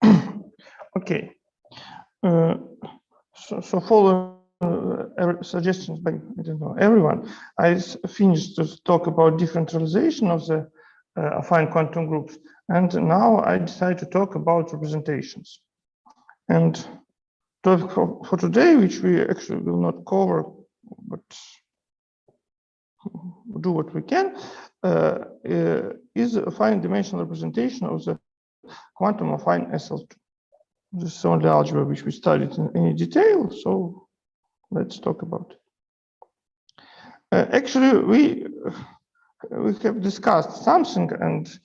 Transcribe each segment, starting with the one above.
Okay. So following suggestions by, I don't know, everyone, I finished to talk about different realization of the affine quantum groups, and now I decide to talk about representations. And for today, which we actually will not cover, but do what we can, is a affine dimensional representation of the quantum affine SL2. This is only algebra which we studied in any detail, so let's talk about it. Actually, we have discussed something, and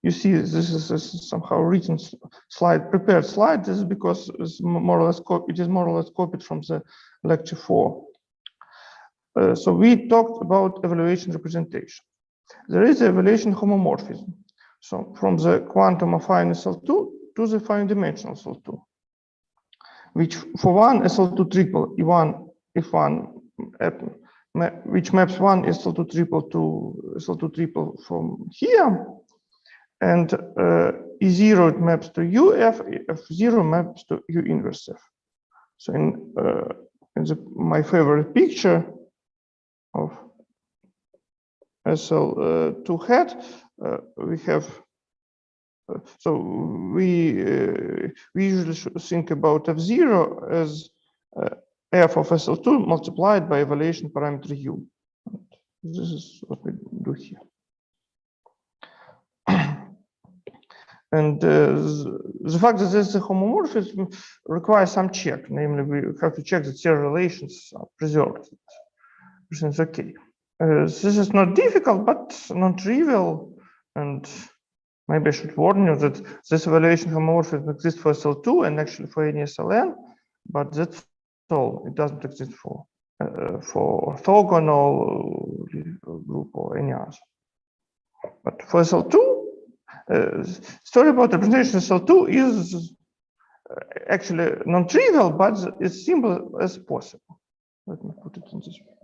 you see this is a somehow written slide, prepared slide. This is because it's more or less it is more or less copied from the lecture 4. So we talked about evaluation representation. There is evaluation homomorphism. So from the quantum affine SL2 to the fine dimensional SL2, which for one SL2 triple F1 which maps one SL2 triple to SL2 triple from here, and E0 it maps to UF, F0 maps to U inverse F. So in my favorite picture of SL2 hat, we have. So we usually think about F0 as f of SL2 multiplied by evaluation parameter U. This is what we do here. And the fact that this is a homomorphism requires some check. Namely, we have to check that serial relations are preserved. Which is okay. This is not difficult, but non-trivial. And maybe I should warn you that this evaluation homomorphism exists for SL2 and actually for any SLN, but that's all. It doesn't exist for orthogonal group or any other. But for SL2, story about representation of SL2 is actually non-trivial, but as simple as possible. Let me put it in this way.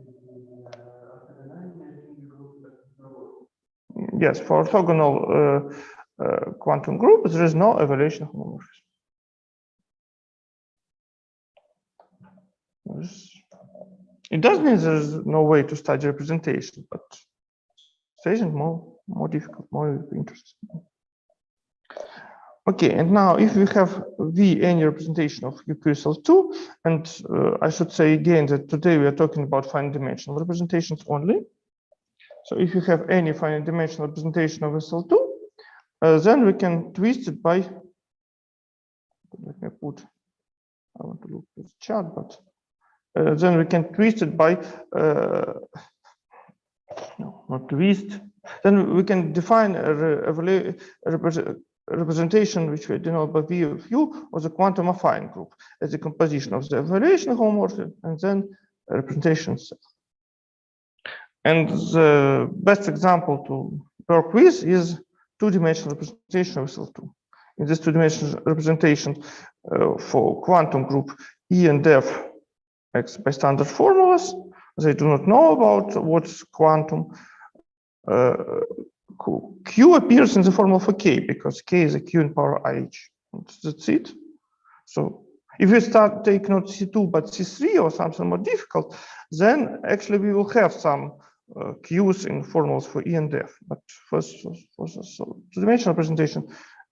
Yes, for orthogonal quantum group, there is no evaluation homomorphism. It doesn't mean there's no way to study representation, but it isn't more difficult, more interesting. Okay, and now if we have V any representation of UQSL2, and I should say again that today we are talking about finite dimensional representations only. So if you have any finite dimensional representation of SL2, then we can twist it by, let me put, I want to look at the chart, but then we can twist it by, no, not twist, then we can define a representation which we denote by V of U of the quantum affine group as a composition of the evaluation homomorphism and then a representation itself. And the best example to work with is two-dimensional representation of SL2. In this two-dimensional representation for quantum group E and F X by standard formulas, they do not know about what's quantum. Q appears in the formula for K because K is a Q in power IH. That's it. So if we take not C2 but C3 or something more difficult, then actually we will have some Q's in formulas for E and F. But for two-dimensional representation,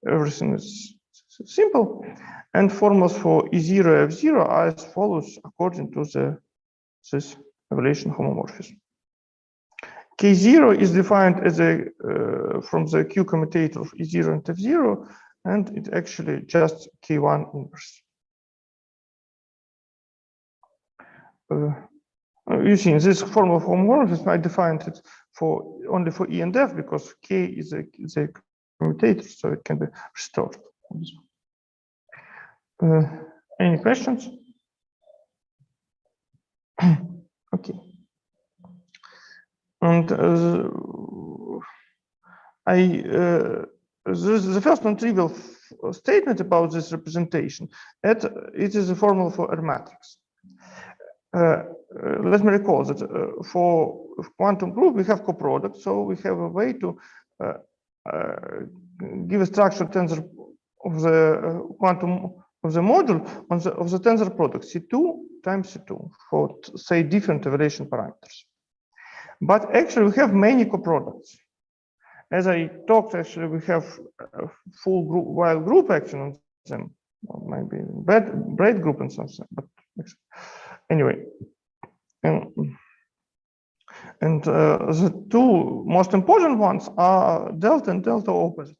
everything is simple. And formulas for E0, F0 are as follows according to this evaluation homomorphism. K0 is defined as a from the Q commutator of E0 and F0, and it's actually just K1 inverse. You see, in this formula of homomorphism, I defined it for only for E and F because K is a commutator, so it can be restored. Any questions? Okay. And the first non-trivial statement about this representation, it is a formula for R matrix. Let me recall that for quantum group, we have coproduct, so we have a way to give a structured tensor of the quantum of the module of the tensor product C2 times C2 for, say, different evaluation parameters. But actually, we have many coproducts. As I talked, actually, we have a full group, while group action on them, or maybe braid group and something. But anyway, and the two most important ones are delta and delta opposite.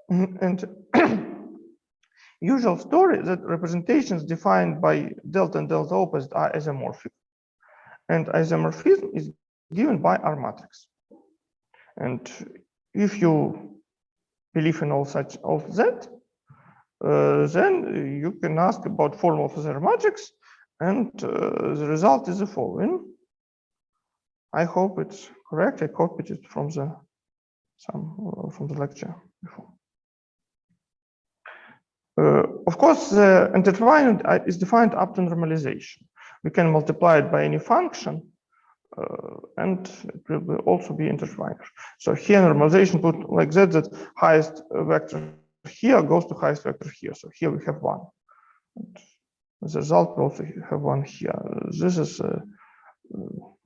And usual story that representations defined by delta and delta opposite are isomorphic, and isomorphism is given by R matrix. And if you believe in all that, then you can ask about form of the R matrix, and the result is the following. I hope it's correct. I copied it from the lecture before. Of course, the intertwined is defined up to normalization. We can multiply it by any function, and it will also be intertwined. So here normalization put like that, that highest vector here goes to highest vector here. So here we have one. And as a result, we also have one here. This is our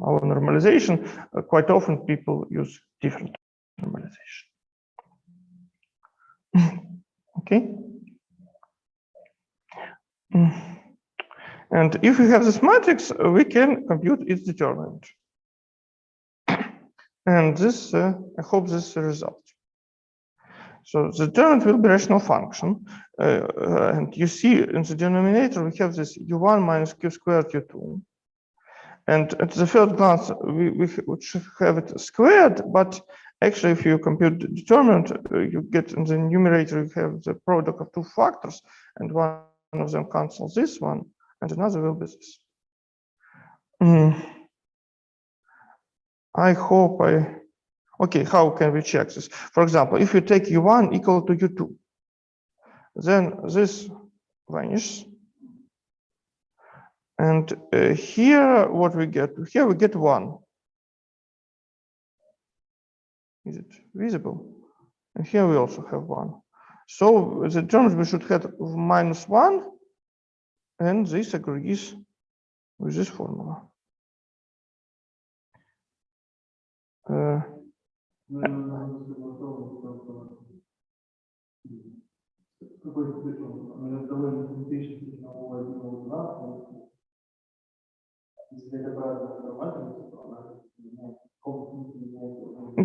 normalization. Quite often people use different normalization. Okay. And if we have this matrix, we can compute its determinant. And this, I hope this is the result. So the determinant will be rational function. And you see in the denominator, we have this u1 minus q squared u2. And at the first glance, we should have it squared, but actually, if you compute the determinant, you get in the numerator, you have the product of two factors, and one of them cancels this one, and another will be this. I hope okay, how can we check this? For example, if you take u1 equal to u2, then this vanishes. And here, what we get? Here we get 1. Is it visible? And here we also have 1. So the terms we should have -1, and this agrees with this formula.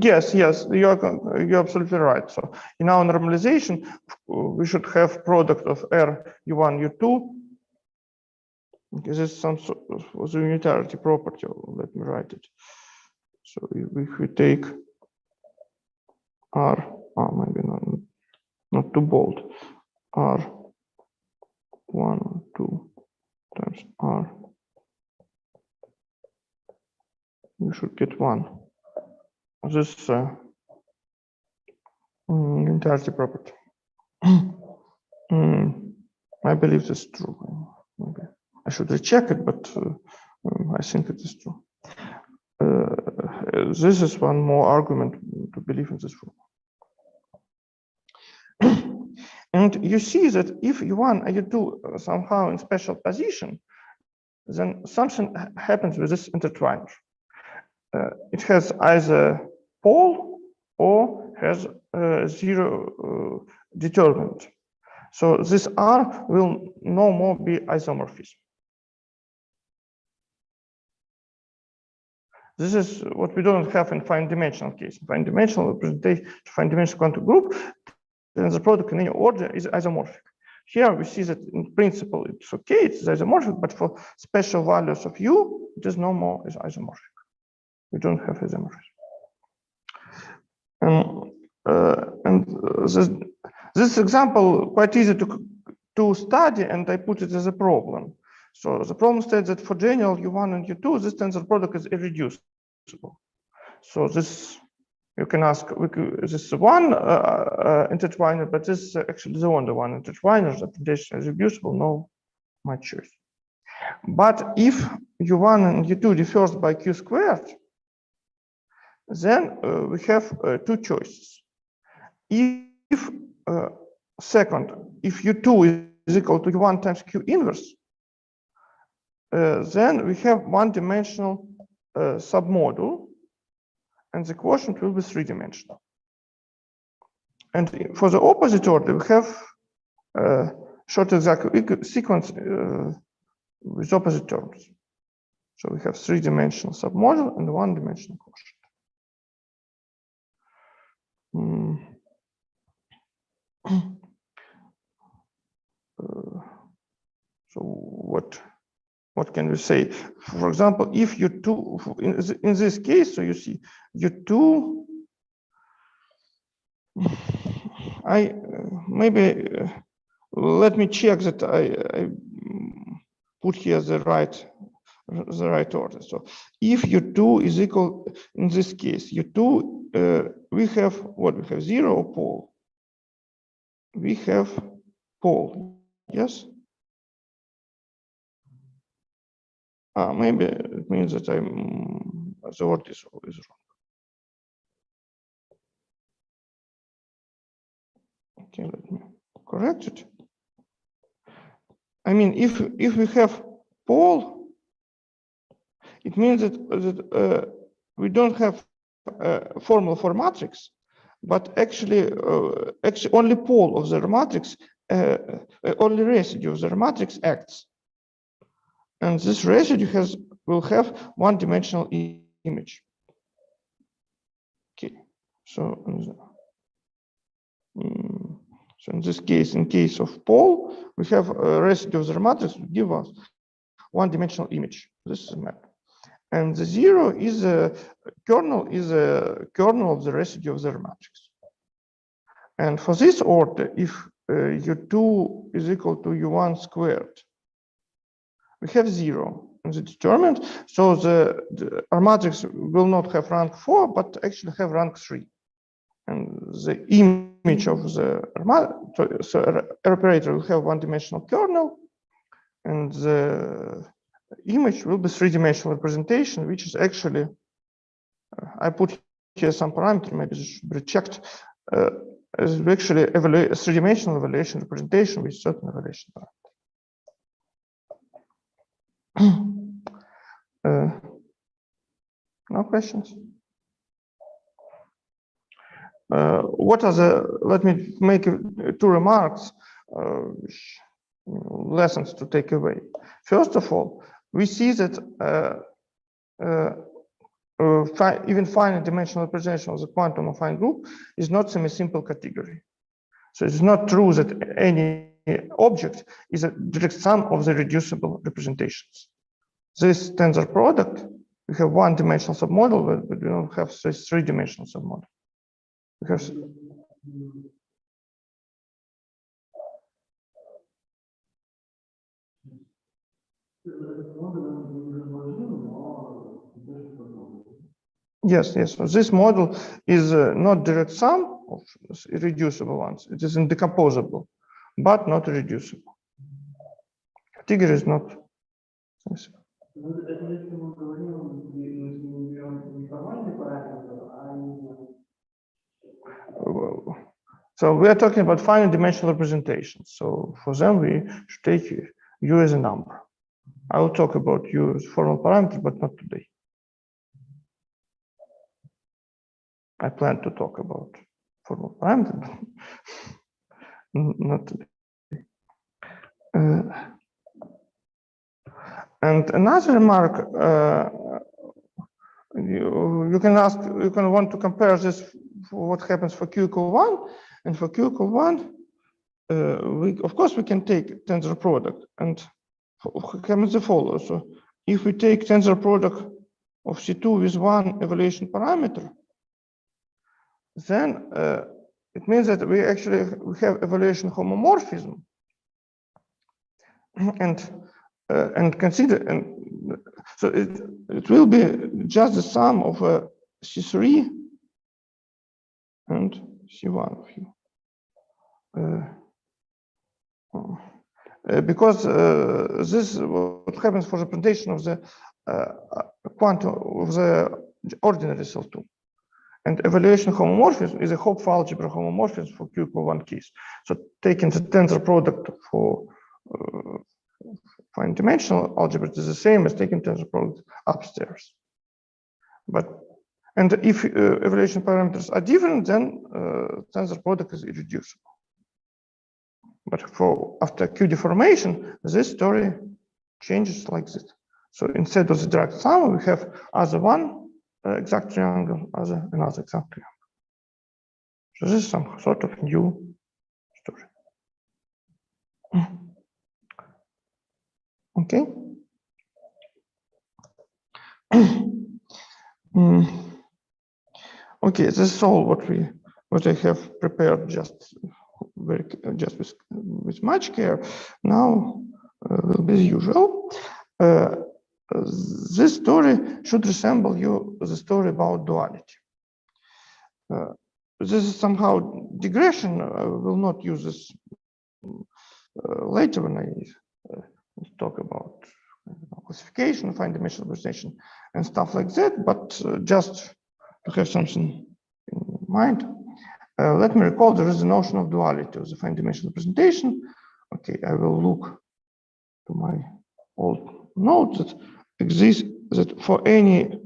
Yes, you're absolutely right. So in our normalization, we should have product of R u1 u2. Okay, this is some sort of the unitarity property. Let me write it. So if we take R, maybe not too bold, R1 2 times R, you should get 1. This unitarity property. I believe this is true. Maybe I should recheck it, but I think it is true. This is one more argument to believe in this rule. And you see that if u1 and u2 somehow in special position, then something happens with this intertwiner. It has either pole or has zero determinant. So this R will no more be isomorphism. This is what we don't have in fine dimensional case. Fine dimensional representation, fine dimensional quantum group, then the product in any order is isomorphic. Here we see that in principle it's okay, it's isomorphic, but for special values of U, it is no more is isomorphic. We don't have isomorphism. And this example quite easy to study, and I put it as a problem. So the problem states that for general U1 and U2, this tensor product is irreducible. So this, you can ask, this is one intertwiner, but this is actually the only one intertwiner. The representation is reducible, no much choice. But if U1 and U2 differs by Q squared, then we have two choices. If second, if U2 is equal to U1 times Q inverse, then we have one-dimensional submodel, and the quotient will be three-dimensional. And for the opposite order, we have short exact sequence with opposite terms. So we have three-dimensional submodel and one-dimensional quotient. So what can we say? For example, if U2, in this case, so you see U2, let me check that I put here the right order. So if U2 is equal, in this case, U2, we have what? We have zero pole. We have pole, yes? Maybe it means that the order is wrong. Okay, let me correct it. I mean, if we have pole, it means that we don't have a formula for matrix, but actually only pole of the matrix, only residue of the matrix acts. And this residue will have one-dimensional image. Okay, so in this case, in case of pole, we have a residue of the matrix to give us one-dimensional image. This is a map, and the zero is a kernel of the residue of the matrix. And for this order, if U2 is equal to U1 squared, we have zero in the determinant, so our matrix will not have rank 4, but actually have rank 3. And the image of the operator will have one-dimensional kernel, and the image will be three-dimensional representation, which is actually, I put here some parameter, maybe this should be checked, is actually a three-dimensional evaluation representation with certain evaluation parameter. No questions? What are let me make two remarks, lessons to take away. First of all, we see that even finite dimensional representation of the quantum affine group is not semi-simple category. So it's not true that any object is a direct sum of the reducible representations. This tensor product, we have one-dimensional submodel, but we don't have this three-dimensional submodel. Because yes. So this model is not direct sum of irreducible ones. It is indecomposable, but not irreducible. Category is not. So we are talking about finite dimensional representations. So for them, we should take U as a number. I will talk about U as formal parameter, but not today. I plan to talk about formal parameter, but not today. And another remark, you can want to compare this for what happens for Q equal 1, and for Q equal 1, of course we can take tensor product, and happens the following. So if we take tensor product of C2 with one evaluation parameter, then it means that we have evaluation homomorphism, and consider, and so it will be just the sum of C3 and C1 of U. Because this is what happens for the representation of the quantum of the ordinary cell 2. And evaluation homomorphism is a Hopf algebra homomorphism for Q equal 1 case. So taking the tensor product for fine dimensional algebra is the same as taking tensor product upstairs. And if evaluation parameters are different, then tensor product is irreducible. But after Q deformation, this story changes like this. So instead of the direct sum, we have other one exact triangle, another exact triangle. So this is some sort of new story. Okay. Okay, this is all what I have prepared just with much care. Now will be the usual. This story should resemble the story about duality. This is somehow digression. I will not use this later when I talk about classification, fine dimensional representation, and stuff like that. But just to have something in mind, let me recall there is a notion of duality of the fine dimensional representation. Okay, I will look to my old notes that exists that for any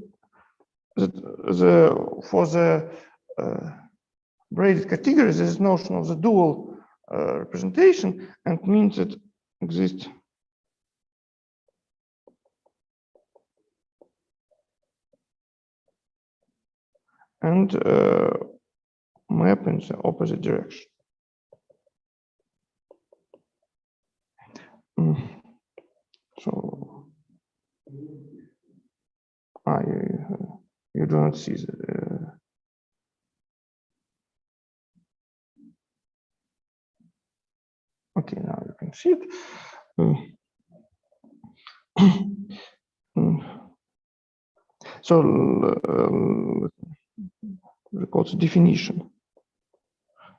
for the braided categories, there is notion of the dual representation, and means that exists and map in the opposite direction. So you do not see the okay, now you can see it. So recall the definition.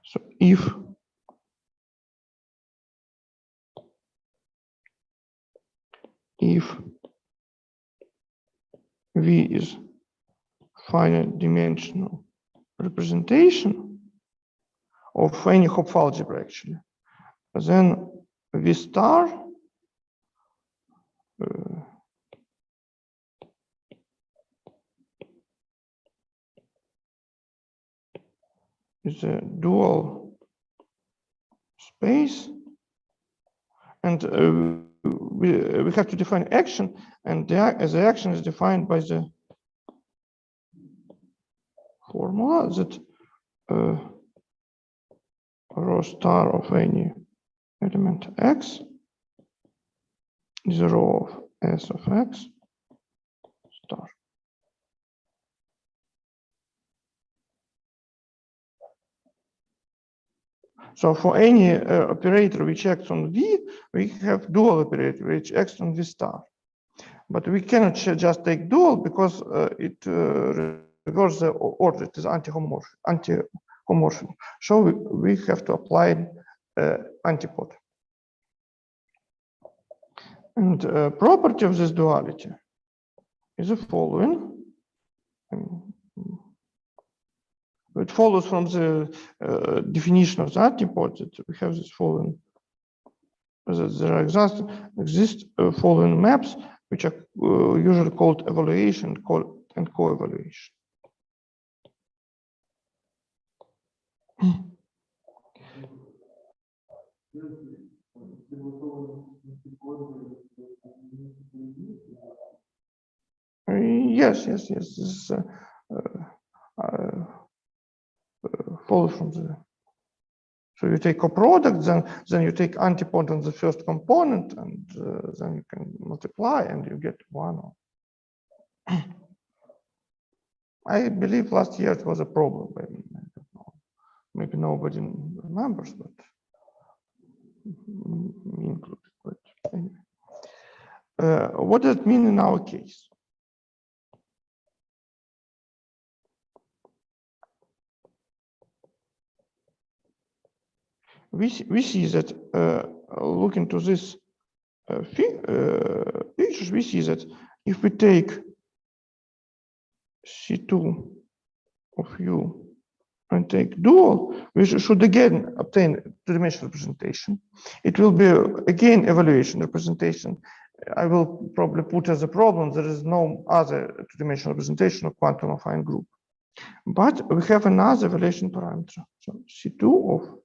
So if V is finite dimensional representation of any Hopf algebra, actually, then V star is a dual space, and we have to define action, and the action is defined by the formula that rho star of any element x is a rho of S of x star. So for any operator which acts on V, we have dual operator which acts on V star. But we cannot just take dual because it reverses the order. It is anti-homomorphic. So we have to apply antipode. And property of this duality is the following. It follows from the definition of the antipode that we have this following. That there exist following maps, which are usually called evaluation and co-evaluation. Yes. This follows from the. So you take coproduct, then you take antipode on the first component, and then you can multiply, and you get one. I believe last year it was a problem. I don't know. Maybe nobody remembers, but me included. But anyway, what does it mean in our case? We see that looking to this pictures, we see that if we take C2 of U and take dual, we should again obtain two-dimensional representation. It will be again evaluation representation. I will probably put as a problem, there is no other two-dimensional representation of quantum affine group. But we have another evaluation parameter. So C2 of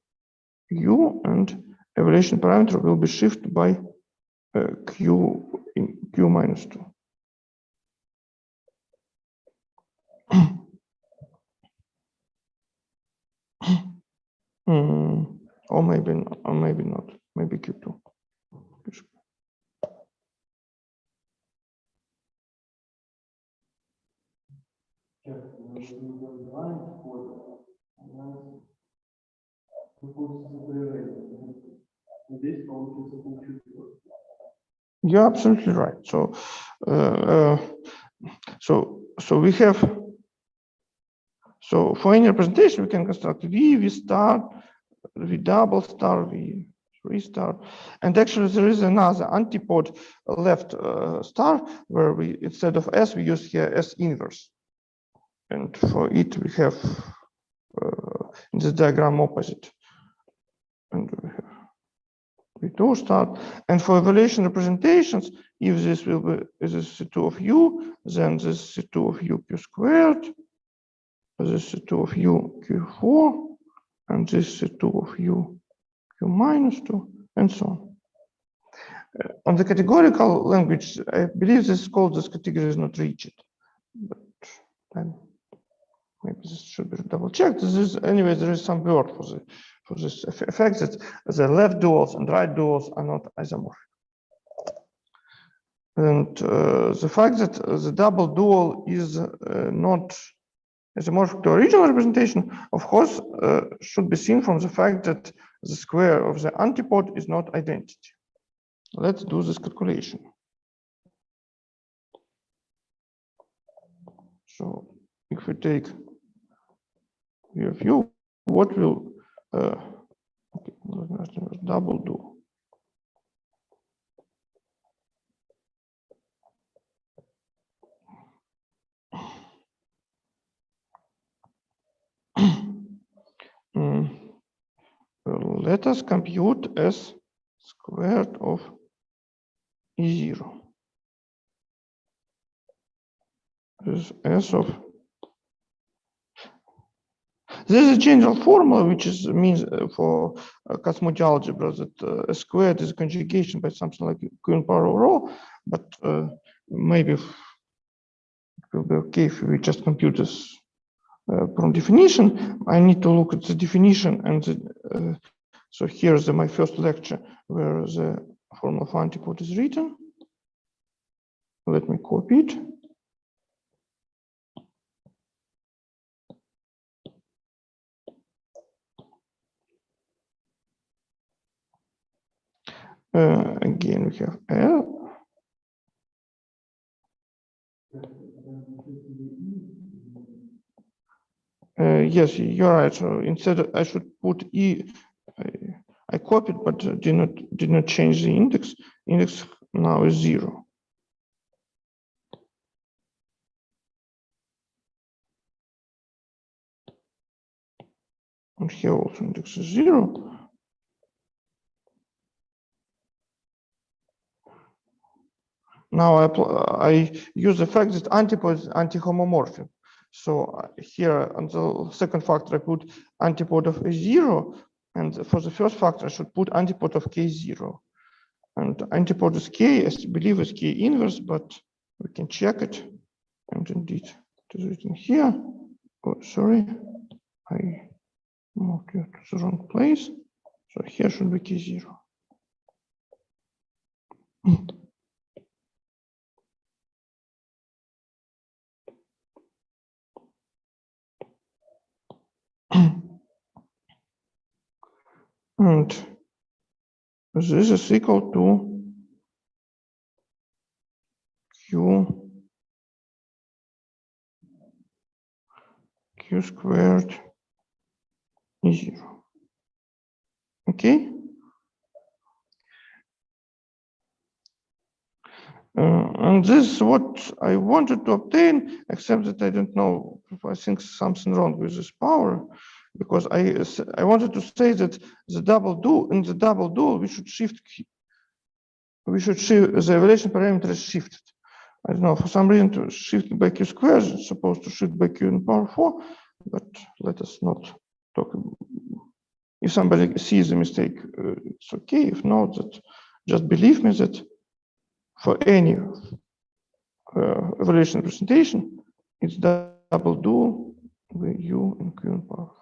U and evaluation parameter will be shifted by Q in Q minus 2. Or maybe not, maybe Q2. You're absolutely right. So, so we have. So for any representation, we can construct V star, V double star, V3 star, and actually there is another antipode left star where we instead of S we use here S inverse, and for it we have in this diagram opposite, and we have V2 star. And for evaluation representations, if this will be this C2 of U, then this C2 of U Q squared. This is 2 of U Q4, and this is 2 of U Q minus 2, and so on. On the categorical language, I believe this category is not reached, but then maybe this should be double checked. This is anyway. There is some word for this effect that the left duals and right duals are not isomorphic, and the fact that the double dual is not isomorphic to original representation, of course, should be seen from the fact that the square of the antipode is not identity. Let's do this calculation. So if we take V of U, what will okay, double dual? Let us compute S squared of E0. This is S of. There is a general formula which means for Cosmology algebra that S squared is a conjugation by something like Q in power over O, but maybe it will be okay if we just compute this from definition. I need to look at the definition, and so here's my first lecture where the formula of antipode is written. Let me copy it. Again, we have L. Yes, you're right. So instead, I should put E. I copied, but did not change the index. Index now is 0. And here also index is 0. Now I use the fact that antipode is anti-homomorphic. So here on the second factor, I put antipode of A0. And for the first factor, I should put antipode of K0. And antipode is K, I believe is K inverse, but we can check it. And indeed, it is written here. Oh, sorry, I moved it to the wrong place. So here should be K0. And this is equal to Q squared E0. Okay. And this is what I wanted to obtain, except that I don't know if I think something wrong with this power, because I wanted to say that the double dual, in the double dual, we should shift the evaluation parameter is shifted. I don't know, for some reason to shift by q squared, it's supposed to shift by q in power 4, but let us not talk. If somebody sees the mistake, it's okay. If not, that just believe me that for any evaluation representation, it's double dual with u and q in power 4.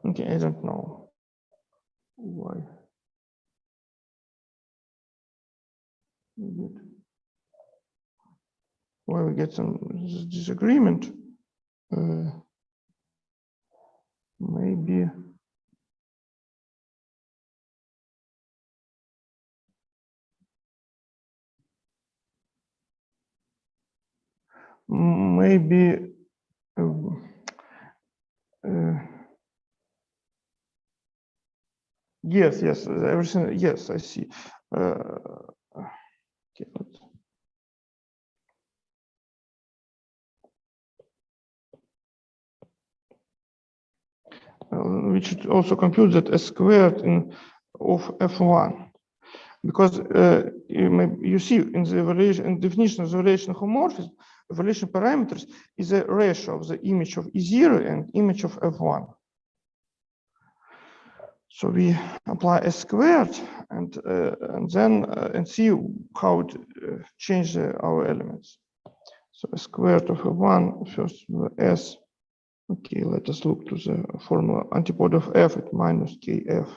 Okay, I don't know why. Why we get some disagreement? Maybe. Maybe. Yes, everything. Yes, I see. Okay, we should also compute that s squared of f1, because you see in the evaluation, in definition of the evaluation homomorphism, evaluation parameters is a ratio of the image of E0 and image of f1. So we apply s squared and then and see how it changes our elements. So s squared of f1 first s. Okay, let us look to the formula antipode of f at minus kf.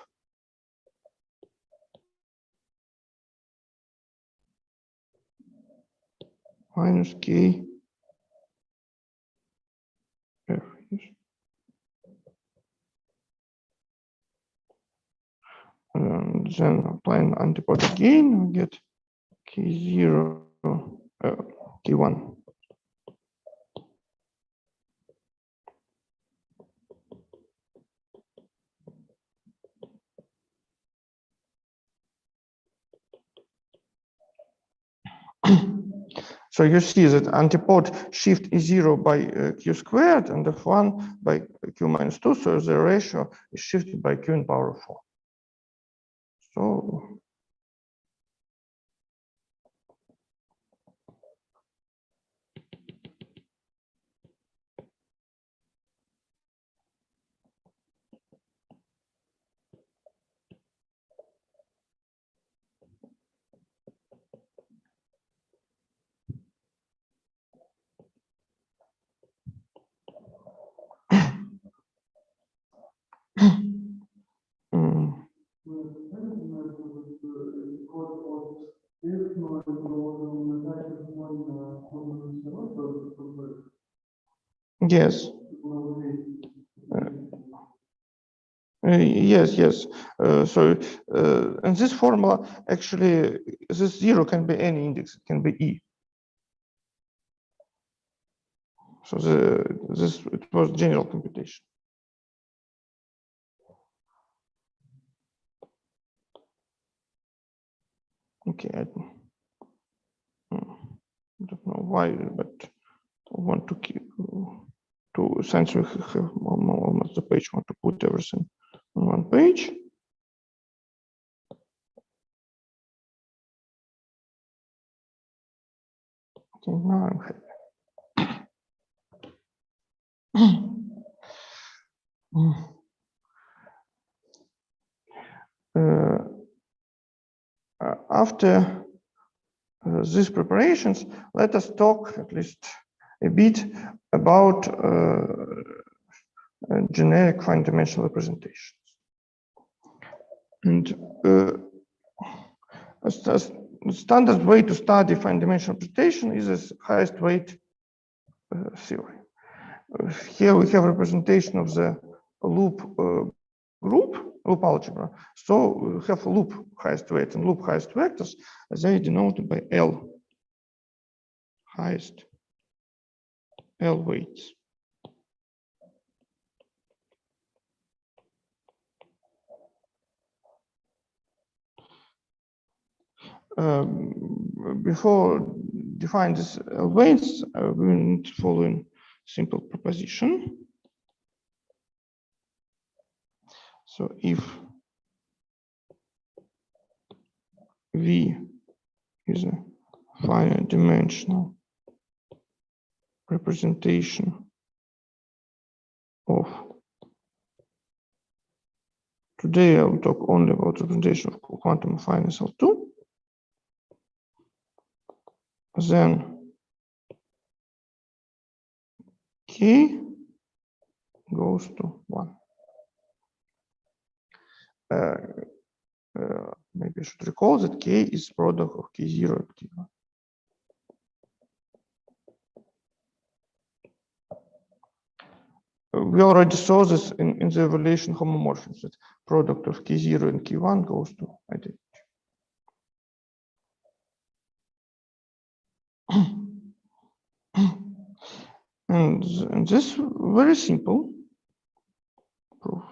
Minus k f. And then applying antipode again, we get k0, k1. So you see that antipode shift E0 by q squared and f1 by q minus 2. So the ratio is shifted by q in power 4. So yes. Yes. And this formula, actually, this 0 can be any index, it can be E. So it was general computation. Okay, I don't know why, but I want to keep since we have almost the page, I want to put everything on one page. Okay, now I'm happy. After these preparations, let us talk at least a bit about generic fine dimensional representations. And a standard way to study fine dimensional representation is this highest weight theory. Here we have a representation of the loop loop algebra. So we have a loop highest weight and loop highest vectors. They denoted by L highest, L weights. Before define this weights, we need to follow in simple proposition. So if V is a finite dimensional representation of, today I will talk only about representation of quantum affine SL2, then K goes to 1. Maybe I should recall that K is product of K0 and K1. We already saw this in the evaluation homomorphism, that product of K0 and K1 goes to identity. And this very simple proof.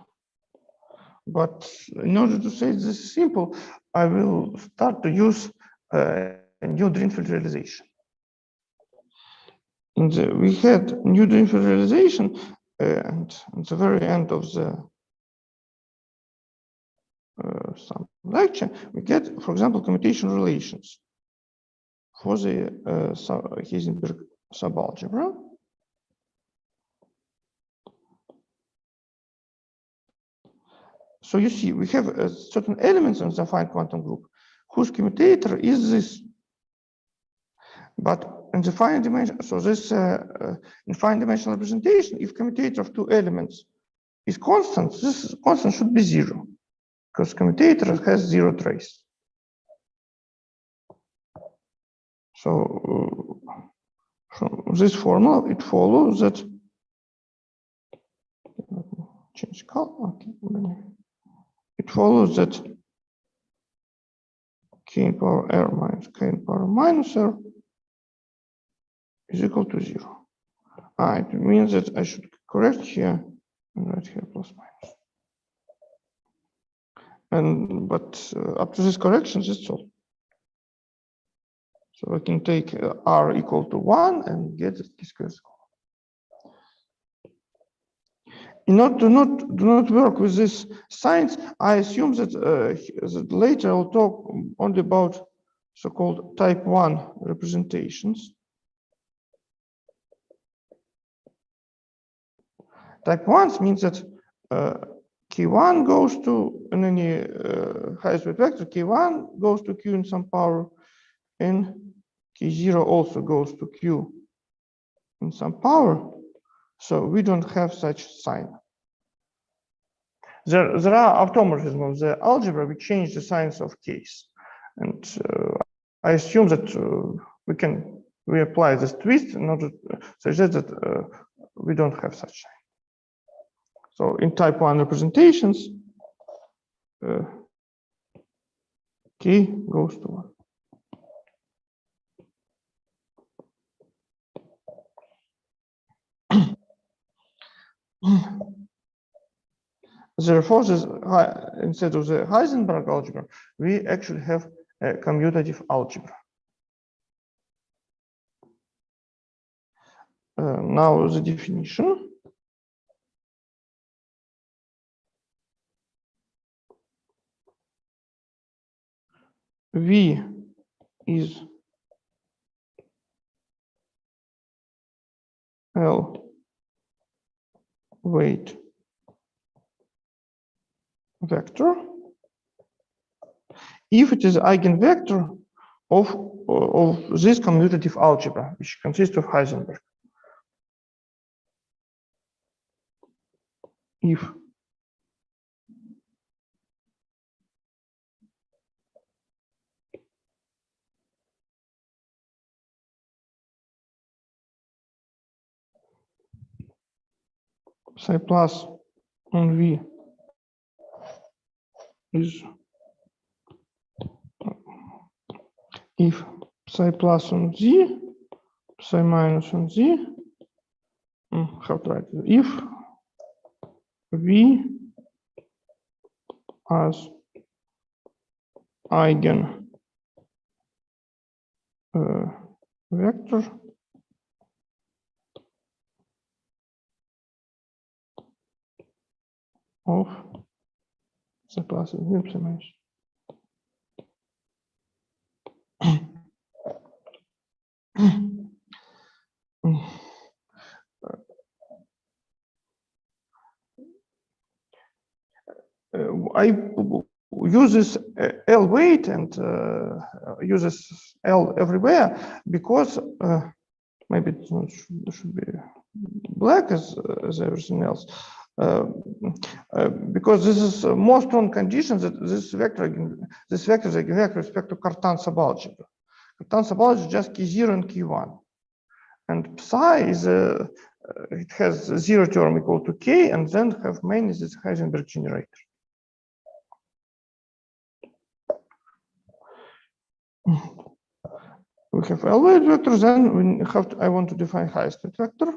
But in order to say this is simple, I will start to use new Drinfeld realization. We had new Drinfeld realization, and at the very end of the some lecture, we get, for example, commutation relations for the Heisenberg subalgebra. So you see, we have certain elements in the affine quantum group whose commutator is this. But in the finite dimension, so this in finite dimensional representation, if commutator of two elements is constant, this constant should be 0, because commutator has 0 trace. So from this formula, it follows that, change color, okay. It follows that k in power r minus k in power minus r is equal to 0. It means that I should correct here and write here plus minus. But up to this correction, that's all. So I can take r equal to 1 and get the t-squared score. In order to do not work with this signs, I assume that, that later I'll talk only about so-called type 1 representations. Type 1 means that K1 goes to, in any highest weight vector, K1 goes to Q in some power, and K0 also goes to Q in some power. So we don't have such sign. There are automorphisms of the algebra which change the signs of K's. And I assume that we apply this twist in order to suggest that we don't have such sign. So in type 1 representations, K goes to 1. Therefore, instead of the Heisenberg algebra, we actually have a commutative algebra. Now the definition. V is L weight vector if it is eigenvector of this commutative algebra, which consists of Heisenberg. If psi plus on V is if psi plus on z, psi minus on z, how to write it? If v as eigen vector of psi plus on z, psi minus. I uses L weight and uses L everywhere because maybe it should be black as everything else. Because this is a more strong condition that this vector is eigenvector with respect to Cartan subalgebra. Cartan subalgebra is just K0 and K1. And psi is it has 0 term equal to K, and then have main is this Heisenberg generator. We have L weight vector, then we have to, I want to define highest weight vector.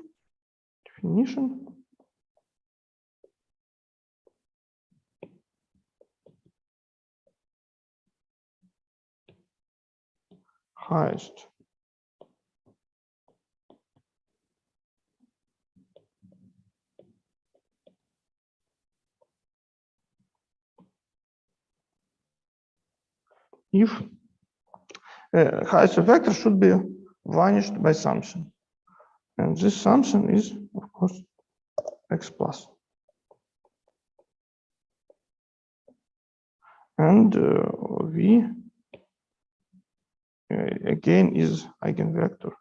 Definition. Highest if highest vector should be vanished by something, and this something is of course x plus, and v again is eigenvector.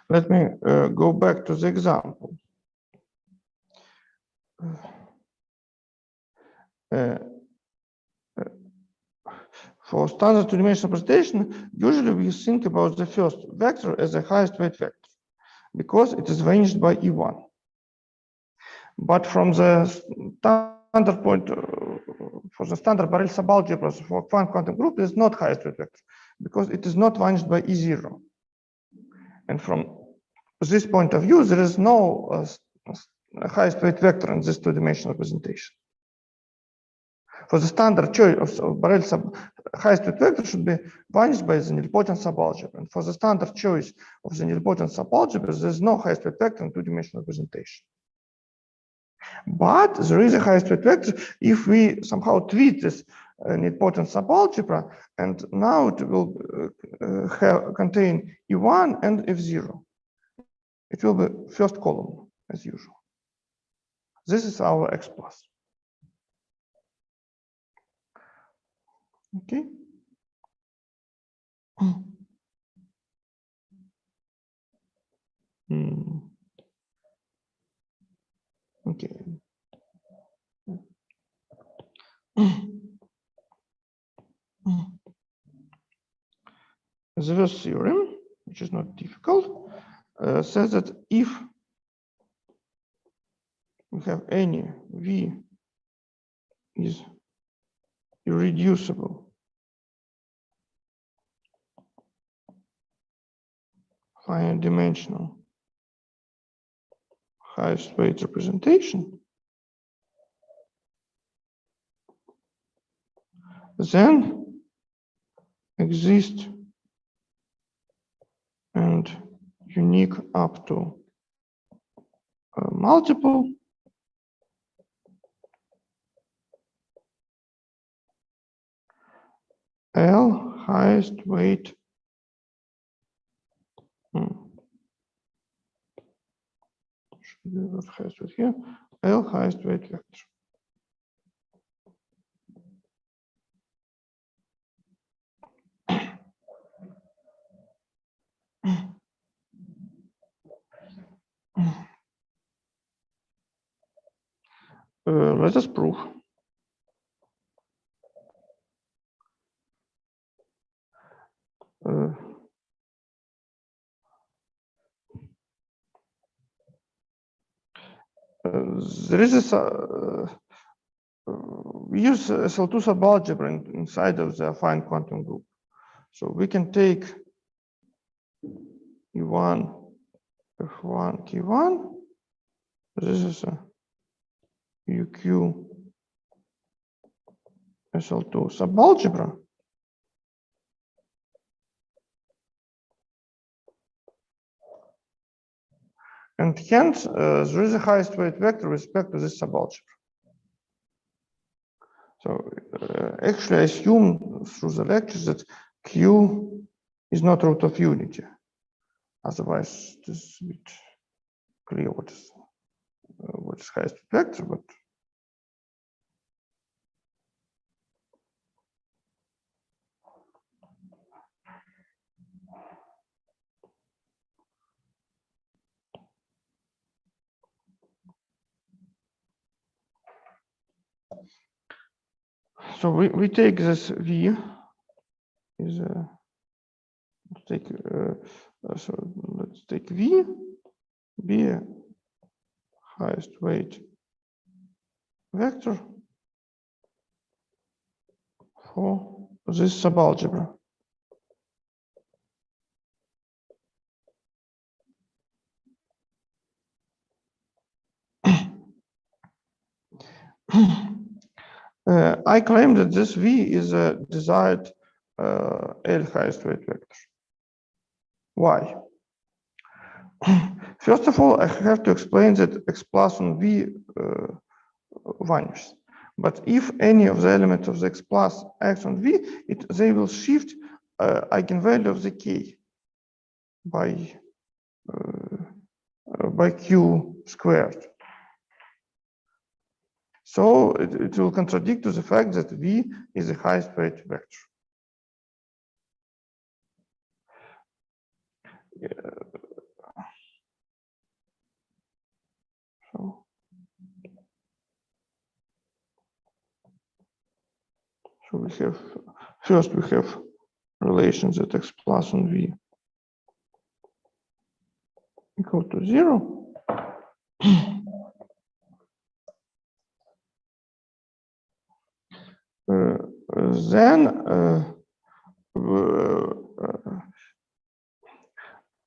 Let me go back to the example. For standard two-dimensional representation, usually we think about the first vector as the highest weight vector because it is vanished by E1. But from the standard point, for the standard Borel subalgebras for quantum group, it is not highest weight vector because it is not vanished by E0. And from this point of view, there is no highest weight vector in this two-dimensional representation. For the standard choice of Borel highest weight vector should be vanished by the nilpotent subalgebra. And for the standard choice of the nilpotent subalgebra, there is no highest weight vector in two-dimensional representation. But there is a highest weight vector if we somehow tweak this nilpotent subalgebra, and now it will contain E1 and F0. It will be first column as usual. This is our X plus. Okay. Okay. The first theorem, which is not difficult, says that if we have any V is irreducible finite dimensional highest weight representation, then exist and unique up to multiple L highest weight should be what highest weight here, L highest weight vector. Let us prove. There is we use SL2 subalgebra inside of the affine quantum group. So we can take E1, F1, K1. This is a UQ SL2 subalgebra. And hence, there is a highest weight vector with respect to this subalgebra. So actually, I assume through the lectures that Q is not root of unity. Otherwise, this is a bit clear what is highest weight vector, but so we take this V is take so let's take V be a highest weight vector for this subalgebra. I claim that this V is a desired L highest weight vector. Why? First of all, I have to explain that X plus on V vanishes. But if any of the elements of the X plus acts on V, they will shift eigenvalue of the K by Q squared. So it will contradict to the fact that V is the highest weight vector. So we have, first we have relations that X plus on V equal to 0. Then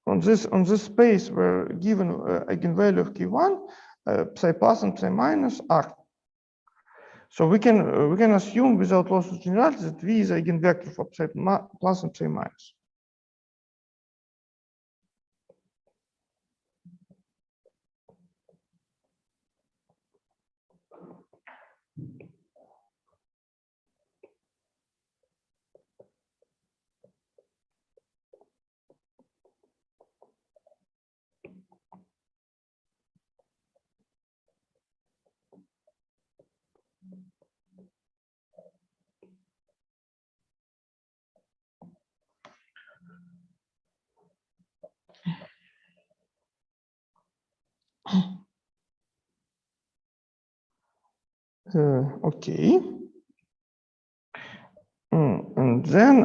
on this space where given eigenvalue of K1, psi plus and psi minus are. So we can assume without loss of generality that V is eigenvector for psi plus and psi minus. Okay. And then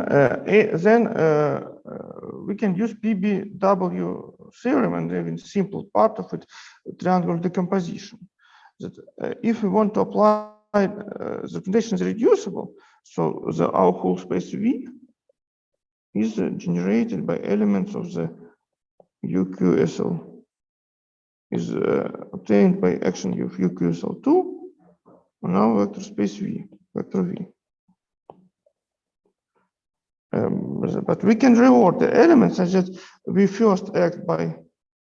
we can use PBW theorem and even simple part of it, triangular decomposition. That if we want to apply the representation is reducible, so our whole space V is generated by elements of the UQSL is obtained by action of UQSL2 on our vector space V, vector V. But we can reward the elements such that we first act by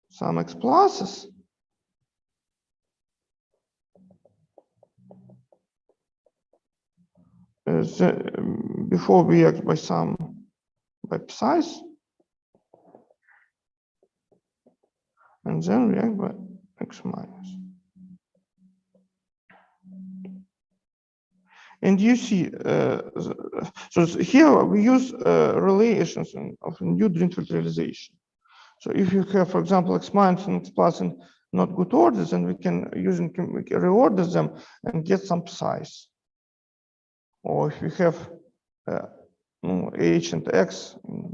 some X pluses. Before we act by psi's, and then we act by X minus. And you see, so here we use relations of new Drinfeld realization. So if you have, for example, X minus and X plus in not good orders, and we can reorder them and get some size. Or if we have H and X in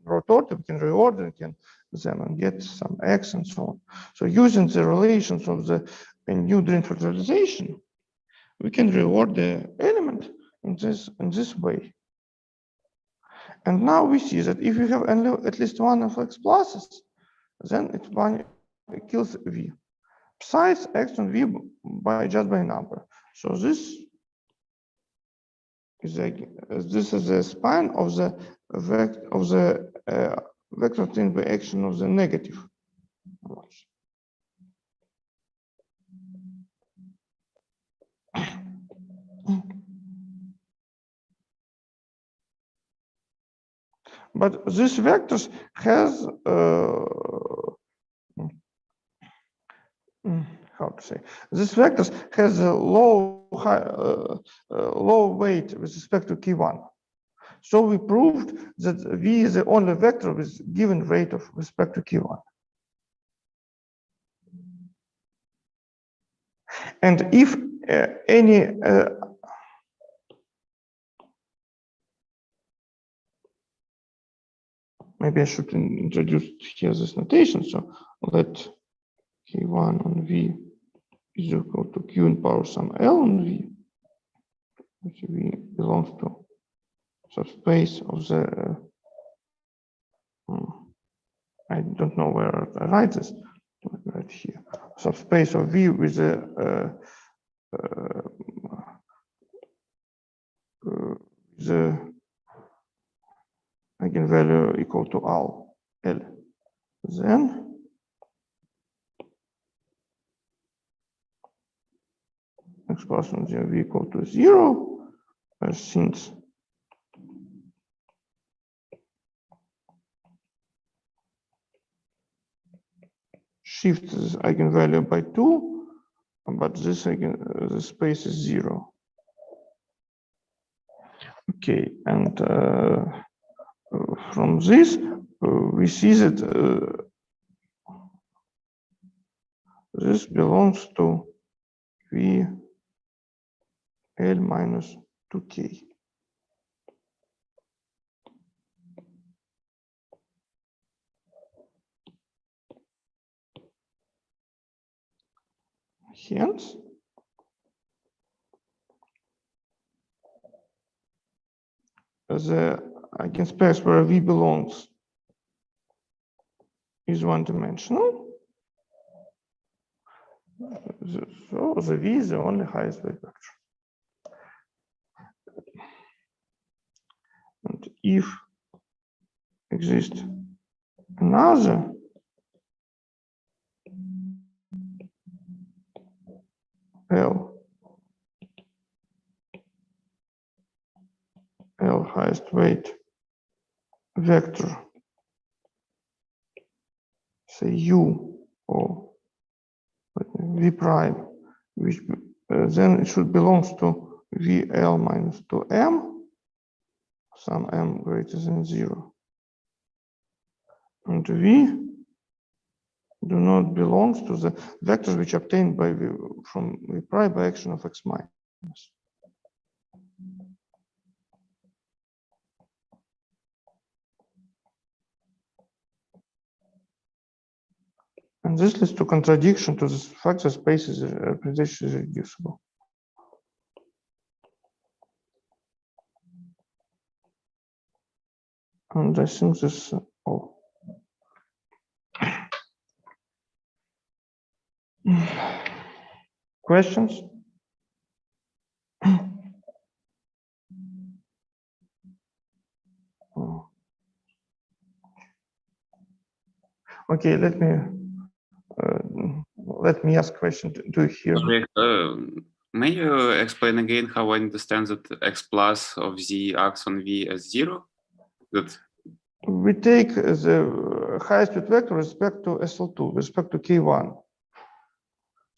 root order, we can reorder them and get some X and so on. So using the relations of the new Dirichlet factorization, we can reorder the element in this way. And now we see that if you have at least one of X pluses, then it kills V. Size X and V just by number. So this is the span of the vector obtained by action of the negative. But this vectors has how to say, this vectors has a low weight with respect to K1. So we proved that V is the only vector with given weight of respect to K1. And if any maybe I should introduce here this notation. So let K1 on V is equal to Q in power some L on V, which V belongs to subspace of the, I don't know where I write this, right here, subspace of V with the eigenvalue equal to L. Then X plus on the V equal to 0, since shift this eigenvalue by 2, but this the space is 0. Okay, and from this we see that this belongs to V L minus 2K. Hence, the eigenspace where V belongs is one-dimensional. So the V is the only highest weight vector. And if exists another L highest weight vector, say U or V prime, which then it should belong to VL minus 2M, some M greater than 0. And V do not belong to the vectors which obtained by V from V prime by action of X minus. And this leads to contradiction to the fact that space is representation is reducible. And I think this all. Questions? Okay, let me ask question. Do you hear? May you explain again how I understand that X plus of the acts on V as 0? That we take the highest weight vector with respect to SL2, with respect to K1.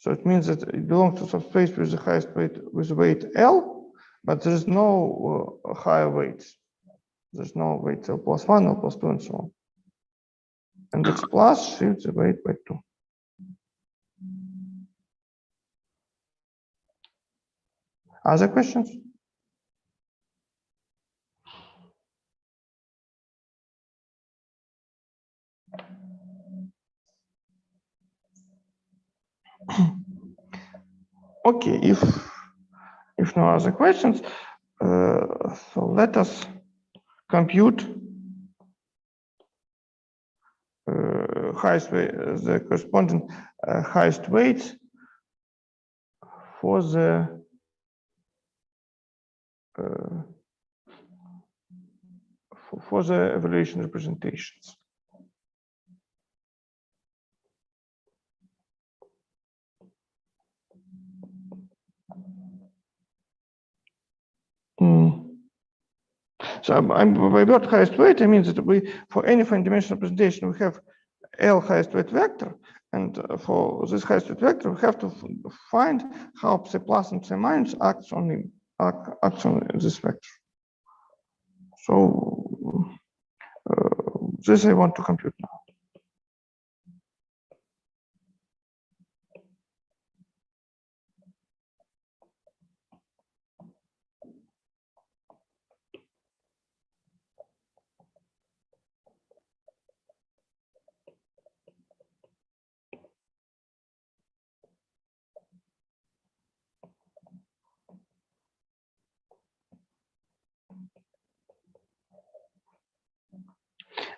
So it means that it belongs to subspace with the highest weight with weight L, but there is no higher weights. There's no weight L plus 1, L plus 2, and so on. And X plus shifts the weight by 2. Other questions? Okay, if no other questions, so let us compute the corresponding highest weights for the for the evaluation representations. So by word highest weight, I mean that we, for any finite dimensional representation, we have L highest weight vector, and for this highest weight vector, we have to find how psi plus and psi minus acts on this vector. So this I want to compute now.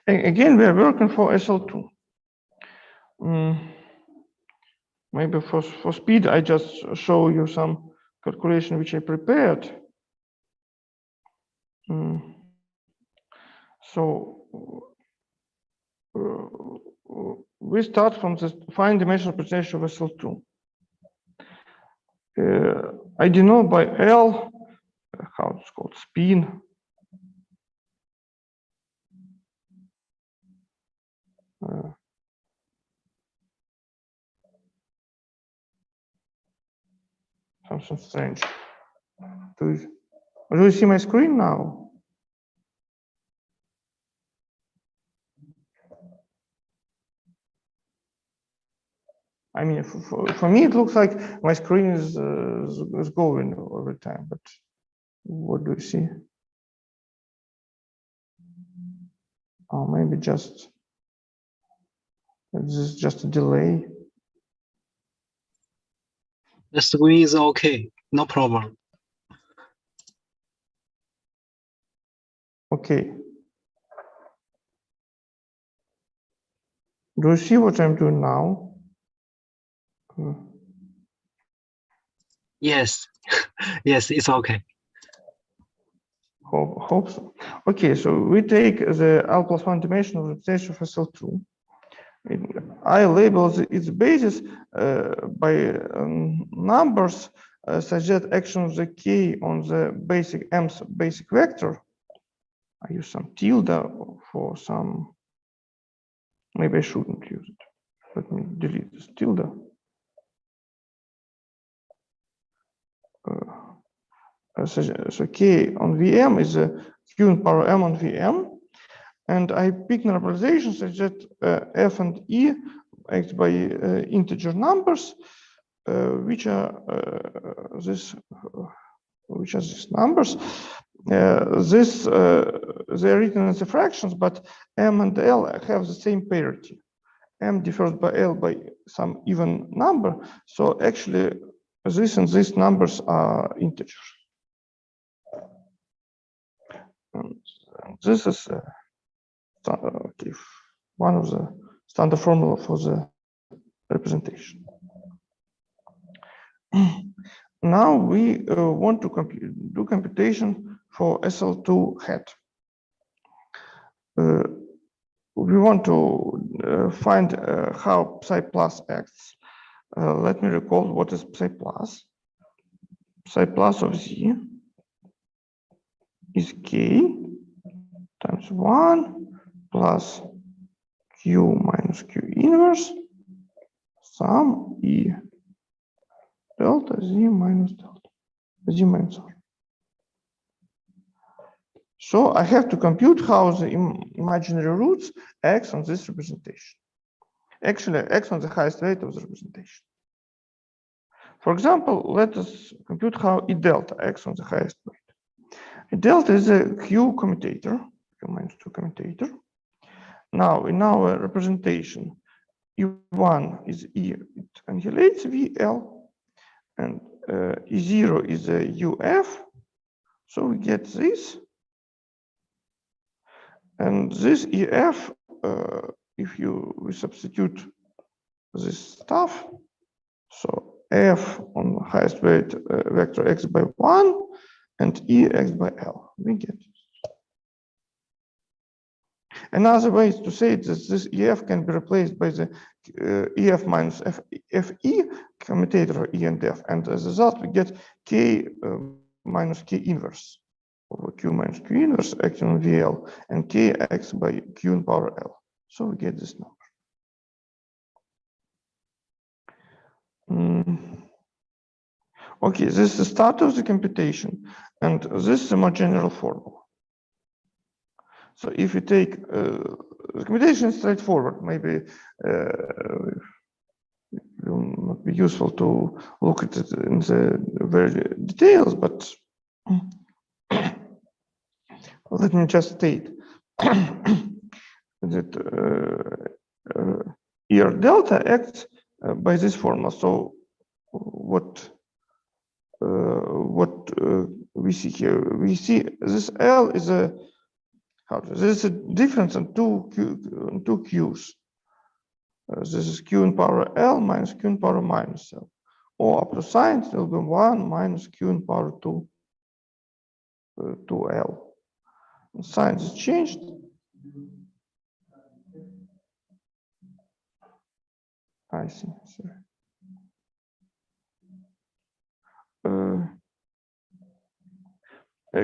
Again, we are working for SL2. Maybe for speed, I just show you some calculation which I prepared. So we start from the fine dimensional representation of SL2. I denote by L, how it's called, spin. Something strange. Do you see my screen now? I mean, for me, it looks like my screen is going over time, but what do you see? Oh, maybe just, this is just a delay. The screen is okay, no problem. Okay. Do you see what I'm doing now? Yes, yes, it's okay. Hope so. Okay, so we take the L plus one dimensional representation of SL2. I label its basis by numbers such that action of the K on the basic M's basic vector. I use some tilde for some, maybe I shouldn't use it. Let me delete this tilde. So K on Vm is Q in power M on Vm. And I pick normalization such that F and E act by integer numbers, which are these numbers. They're written as fractions, but M and L have the same parity. M differs by L by some even number. So actually, this and these numbers are integers. And this is okay, one of the standard formula for the representation. Now we want to do computation for SL2 hat. We want to find how psi plus acts. Let me recall what is psi plus. Psi plus of z is k times 1 plus q minus q inverse sum e delta z minus z minus r. So I have to compute how the imaginary roots acts on this representation. Actually, acts on the highest weight of the representation. For example, let us compute how E delta acts on the highest weight. E delta is a Q commutator, Q minus 2 commutator. Now, in our representation, E1 is E, it annihilates VL, and E0 is a UF. So we get this. And this EF, if we substitute this stuff, so F on the highest weight vector X by 1 and E X by L, we get it. Another way is to say that this EF can be replaced by the EF minus FE commutator of E and F, and as a result we get K minus K inverse over Q minus Q inverse acting on VL and Kx by Q in power L. So we get this number. Okay, this is the start of the computation, and this is a more general formula. So if we take the computation is straightforward, maybe it will not be useful to look at it in the very details, but let me just state that ER delta acts by this formula. So what we see here, we see this L is a there's a difference in two Q's. This is Q in power L minus Q in power minus L. Or up to sign it will be 1 minus Q in power 2 L. And sign is changed. I see. Sorry.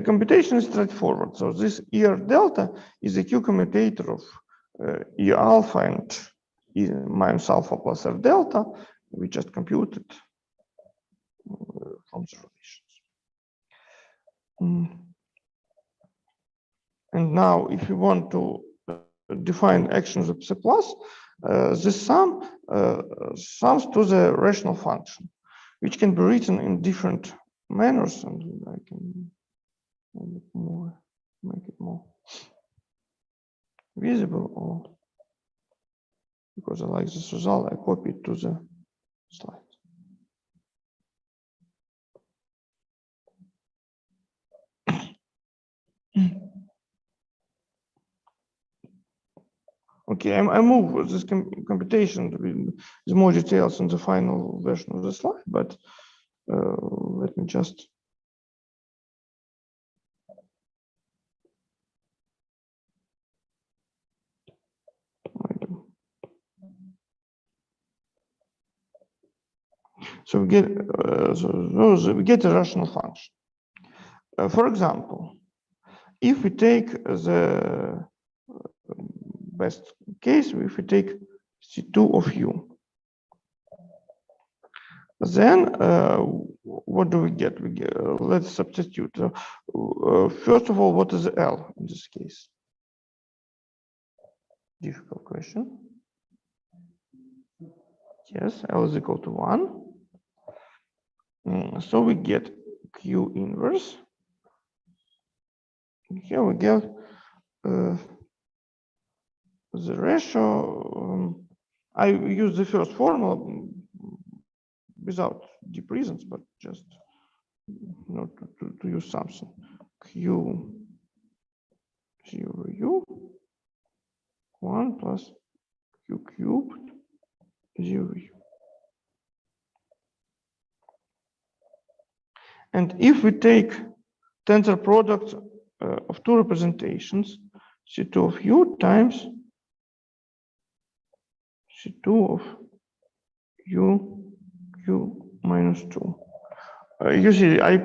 Computation is straightforward. So this ER delta is a Q commutator of E alpha and E minus alpha plus R delta. We just computed from the relations. And now, if you want to define actions of C plus, this sum sums to the rational function, which can be written in different manners, and I can make it more visible, or because I like this result, I copy it to the slide. Okay, I move this computation with more details in the final version of the slide, but let me just so we get we get a rational function. For example, if we take the best case, if we take C2 of U, then what do we get? We get let's substitute. First of all, what is L in this case? Difficult question. Yes, L is equal to 1. So we get Q inverse. Here we get the ratio. I use the first formula without deep reasons, but just to use something. Q 0 U 1 plus Q cubed 0 U. And if we take tensor product of two representations, C2 of U times C2 of U Q minus 2. You see, I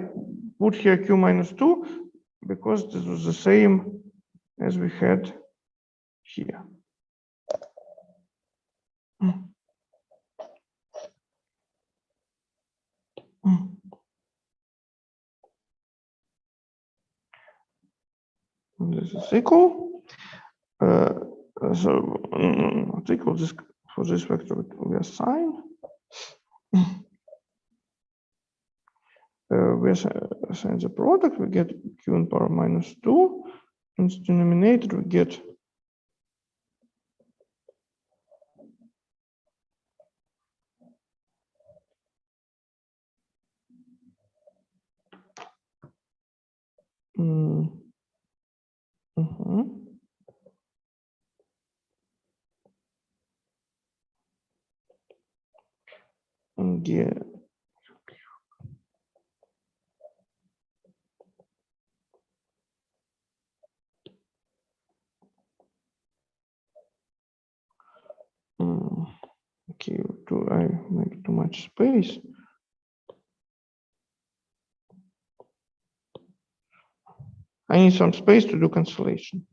put here Q minus 2 because this was the same as we had here. This is equal. So not equal. This for this vector we assign. we assign the product, we get q in power minus 2. In the denominator, we get get okay, do I make too much space? I need some space to do cancellation.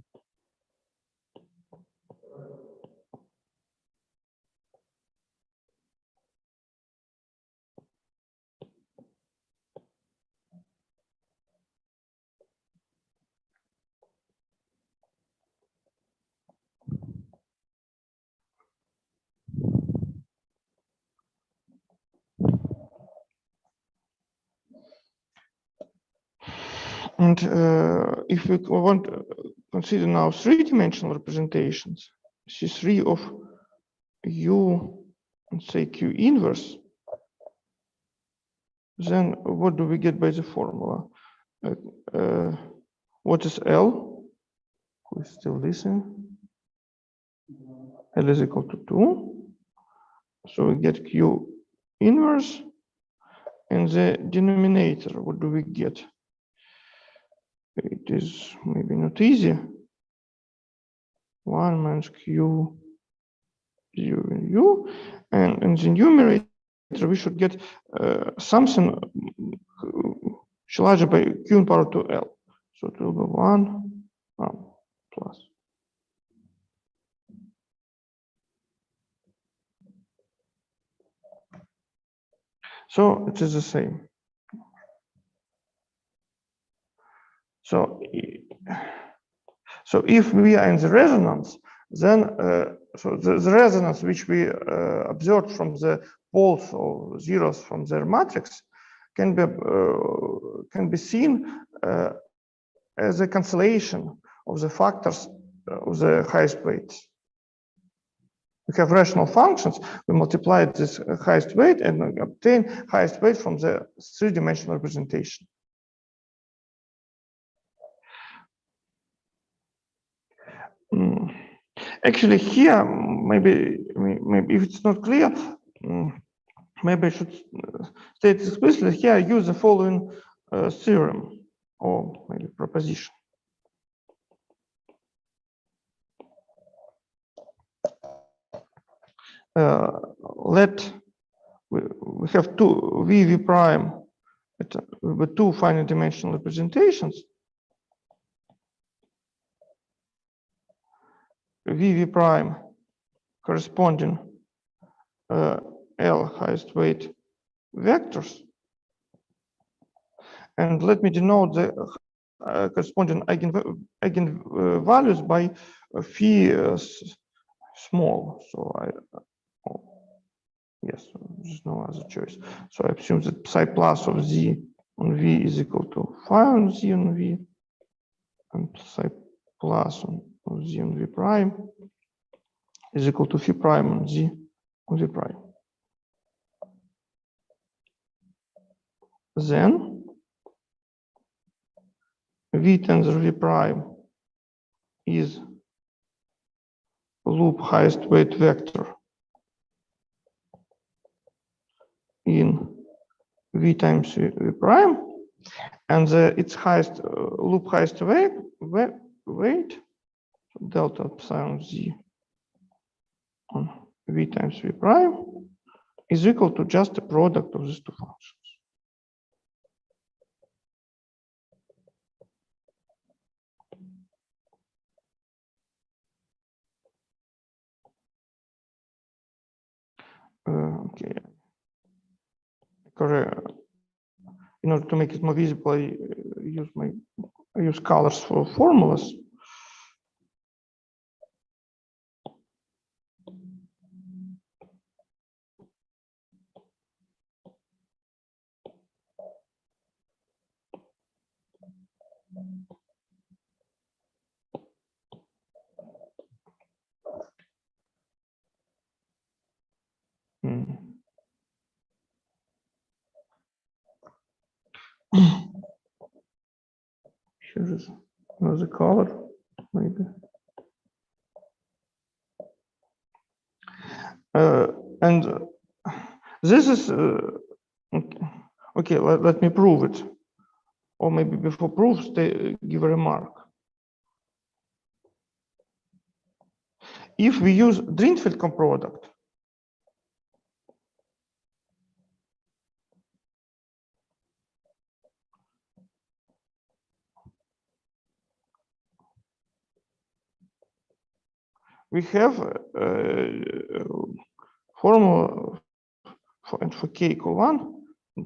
And if we want to consider now three-dimensional representations, C3 of U and say Q inverse, then what do we get by the formula? What is L? Who is still listening? L is equal to 2. So we get Q inverse. And the denominator, what do we get? It is maybe not easy. 1 minus Q U. And in the numerator, we should get something larger by Q in power 2L. So it will be 1 plus. So it is the same. So if we are in the resonance, then so the resonance which we observed from the poles or zeros from their matrix can be seen as a cancellation of the factors of the highest weights. We have rational functions. We multiply this highest weight and obtain highest weight from the three-dimensional representation. Actually, here maybe if it's not clear, maybe I should state explicitly. Here I use the following theorem or maybe proposition. We have two v prime with two finite dimensional representations. v prime corresponding L highest weight vectors. And let me denote the corresponding eigenvalues by phi small. So yes, there's no other choice. So I assume that psi plus of z on v is equal to phi on z on v, and psi plus of z on v prime is equal to phi prime on z on v prime. Then v tensor v prime is loop highest weight vector in v times v prime, and its highest loop highest weight delta epsilon z on v times v prime is equal to just the product of these two functions. Okay. In order to make it more visible, I use colors for formulas. Here is another color, maybe. And this is okay. Let me prove it, or maybe before proofs, they give a remark. If we use Drinfeld coproduct, we have formula for k equal 1,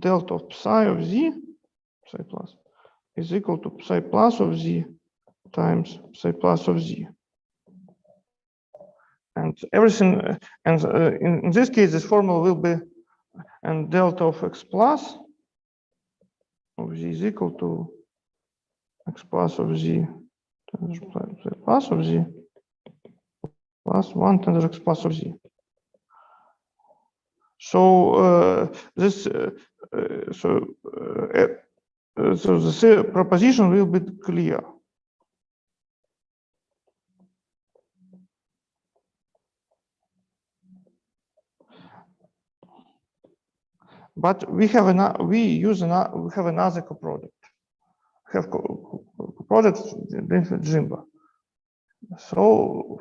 delta of psi of z, psi plus, is equal to psi plus of z times psi plus of z. And everything, and in this case, this formula will be, and delta of x plus of z is equal to x plus of z times psi plus of z plus 1 times x plus of z. So so the proposition will be clear. But we have another coproduct. We have coproduct Jimba. So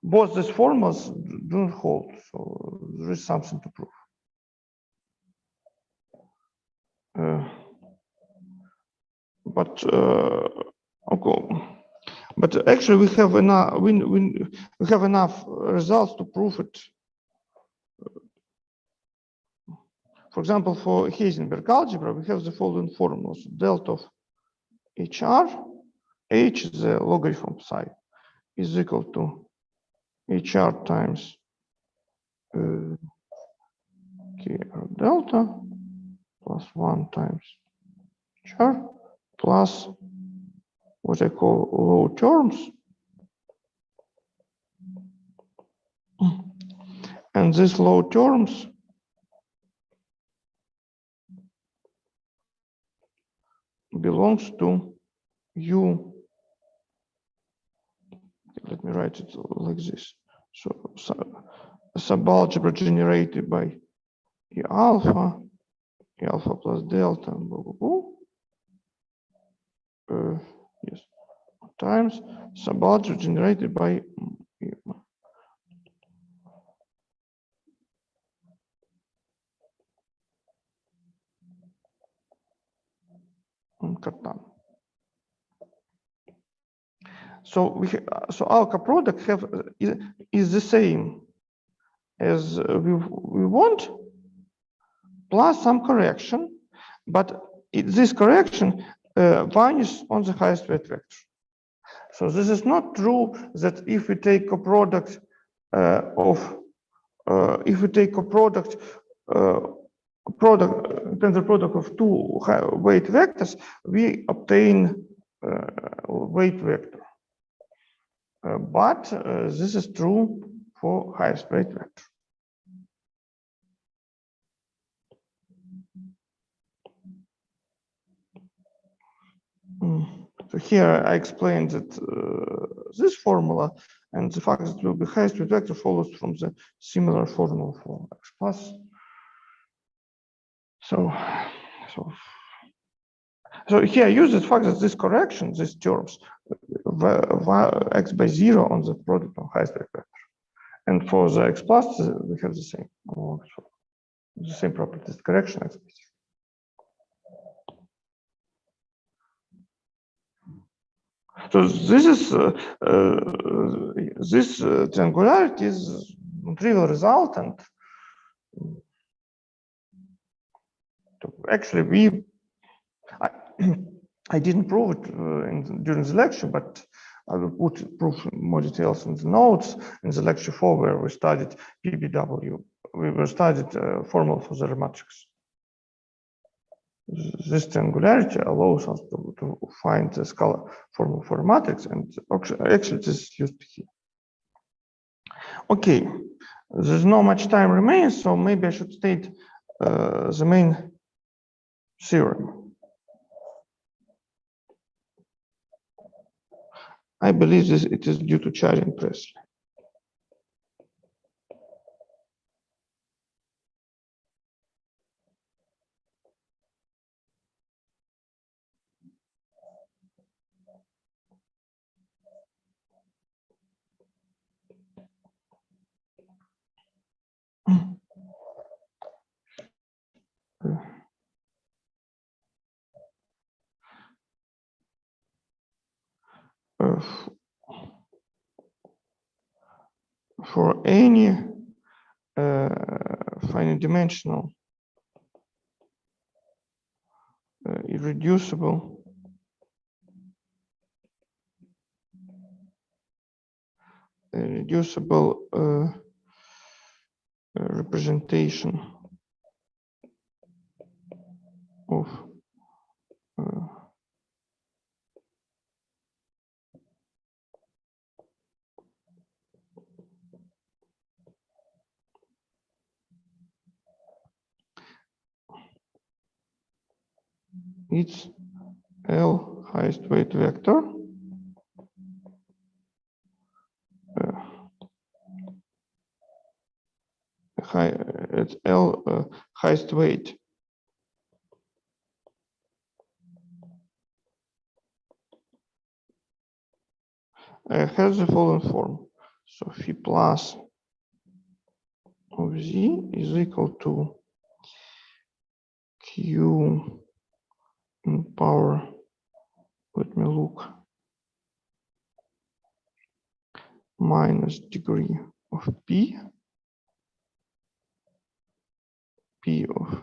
both these formulas do not hold. So there is something to prove. Okay. But actually, we have enough results to prove it. For example, for Heisenberg algebra, we have the following formulas: delta of HR, H is the logarithm of psi, is equal to HR times KR delta plus 1 times HR plus what I call low terms. And these low terms belongs to U. Let me write it like this. So subalgebra generated by E alpha plus delta, blah, blah, blah. Yes, times subalgebra generated by Cartan. So so our coproduct is the same as we want, plus some correction, but this correction vanishes on the highest weight vector. So this is not true that if we take coproduct tensor product of two weight vectors, we obtain weight vector. But this is true for highest weight vector. So here I explained that this formula and the fact that it will be highest weight vector follows from the similar formula for x plus. So here I use the fact that this correction, these terms, x by 0 on the product of highest weight vector. And for the x plus, we have the same properties, correction x by 0. So this is this triangularity is trivial result, and actually I didn't prove it during the lecture, but I will put proof more details in the notes in the lecture 4, where we studied PBW. We studied formula for the matrix. This triangularity allows us to find the scalar formula for a matrix, and actually this is used here. Okay, there's not much time remains, so maybe I should state the main theorem. I believe it is due to Chari and Presley. For any finite dimensional irreducible representation of its L highest weight vector at L highest weight has the following form. So phi plus of z is equal to q in power, let me look, minus degree of p of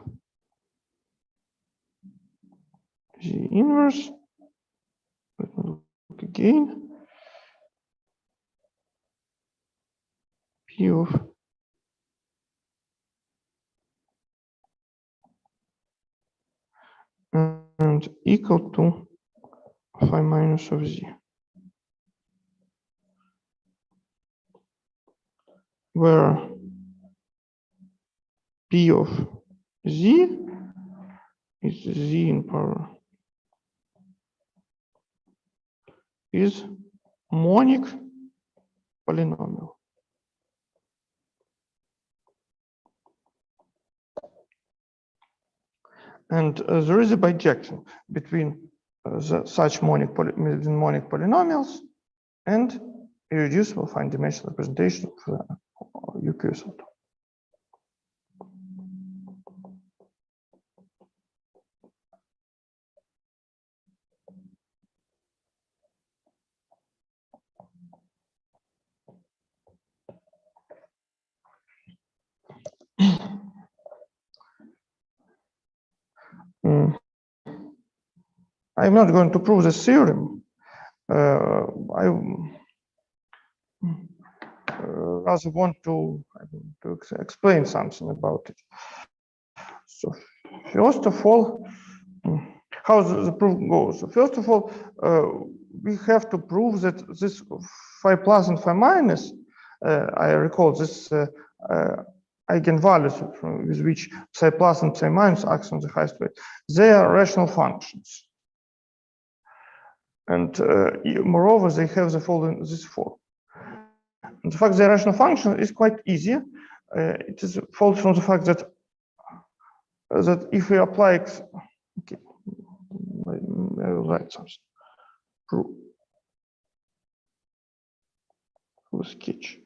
z inverse. Let me look again. P of and equal to phi minus of z, where P of z is z in power is monic polynomial. And there is a bijection between such monic polynomials and irreducible finite dimensional representation of UQSL2. I'm not going to prove this theorem. I rather want to explain something about it. So first of all, how the proof goes. So first of all, we have to prove that this phi plus and phi minus, I recall this eigenvalues with which psi plus and psi minus acts on the highest weight, they are rational functions. And moreover, they have the following this form. And the fact the rational function is quite easy. It is follows from the fact that if we apply, okay, I will write something. Proof. Sketch.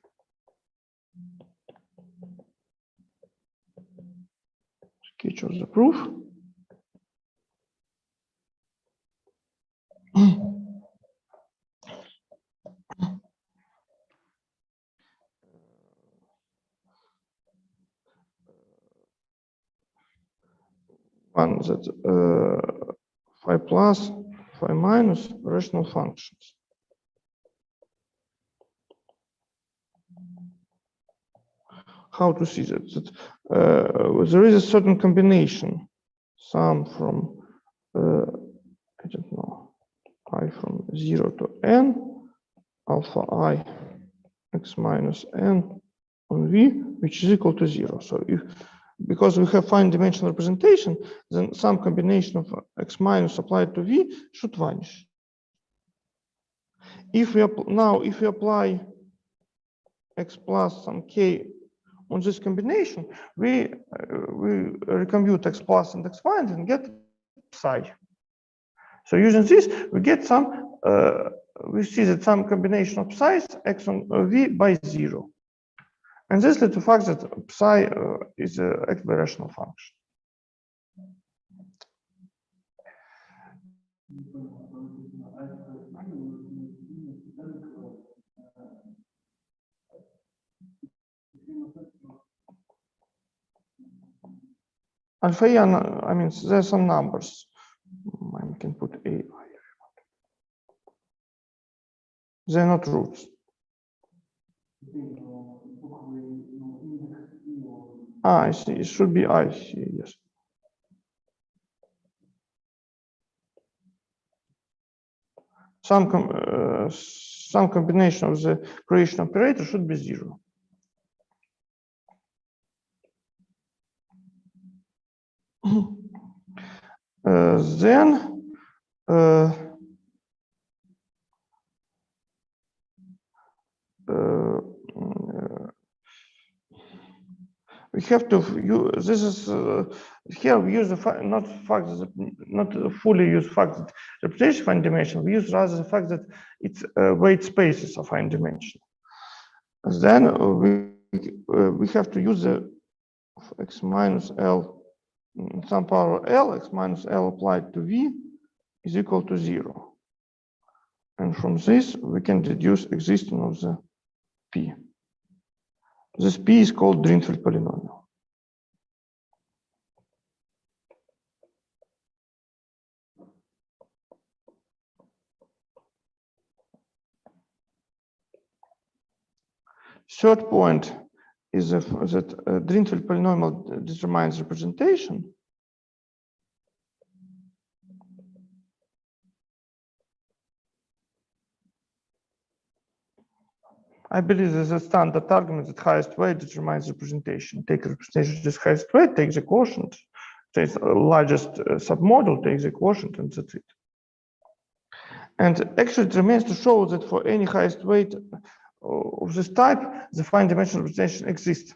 Sketch of the proof. One that phi plus, phi minus rational functions. How to see that? There is a certain combination, sum from I don't know, I from 0 to n, alpha I x minus n on v, which is equal to 0. So if because we have fine dimensional representation, then some combination of x minus applied to v should vanish. If we apply x plus some k on this combination, we recompute x plus and x minus and get psi. So using this, we get some. We see that some combination of psi's x on v by 0. And this leads to the fact that psi is an x rational function. Alpha, I mean, there's some numbers. I can put a. They're not roots. I see. It should be I here. Yes. Some combination of the creation operator should be 0. Then we have to use this is here we use the fact not fully use fact that representation fine dimension. We use rather the fact that it's weight spaces of fine dimension. Then we have to use the x minus L some power L, x minus L applied to V is equal to 0. And from this, we can deduce existence of the P. This P is called Drinfeld polynomial. Third point is that Drinfeld polynomial determines representation. I believe there's a standard argument that highest weight determines representation. Take representation of this highest weight, take the quotient, take the largest submodel, take the quotient, and that's it. And actually, it remains to show that for any highest weight of this type, the fine dimensional representation exists.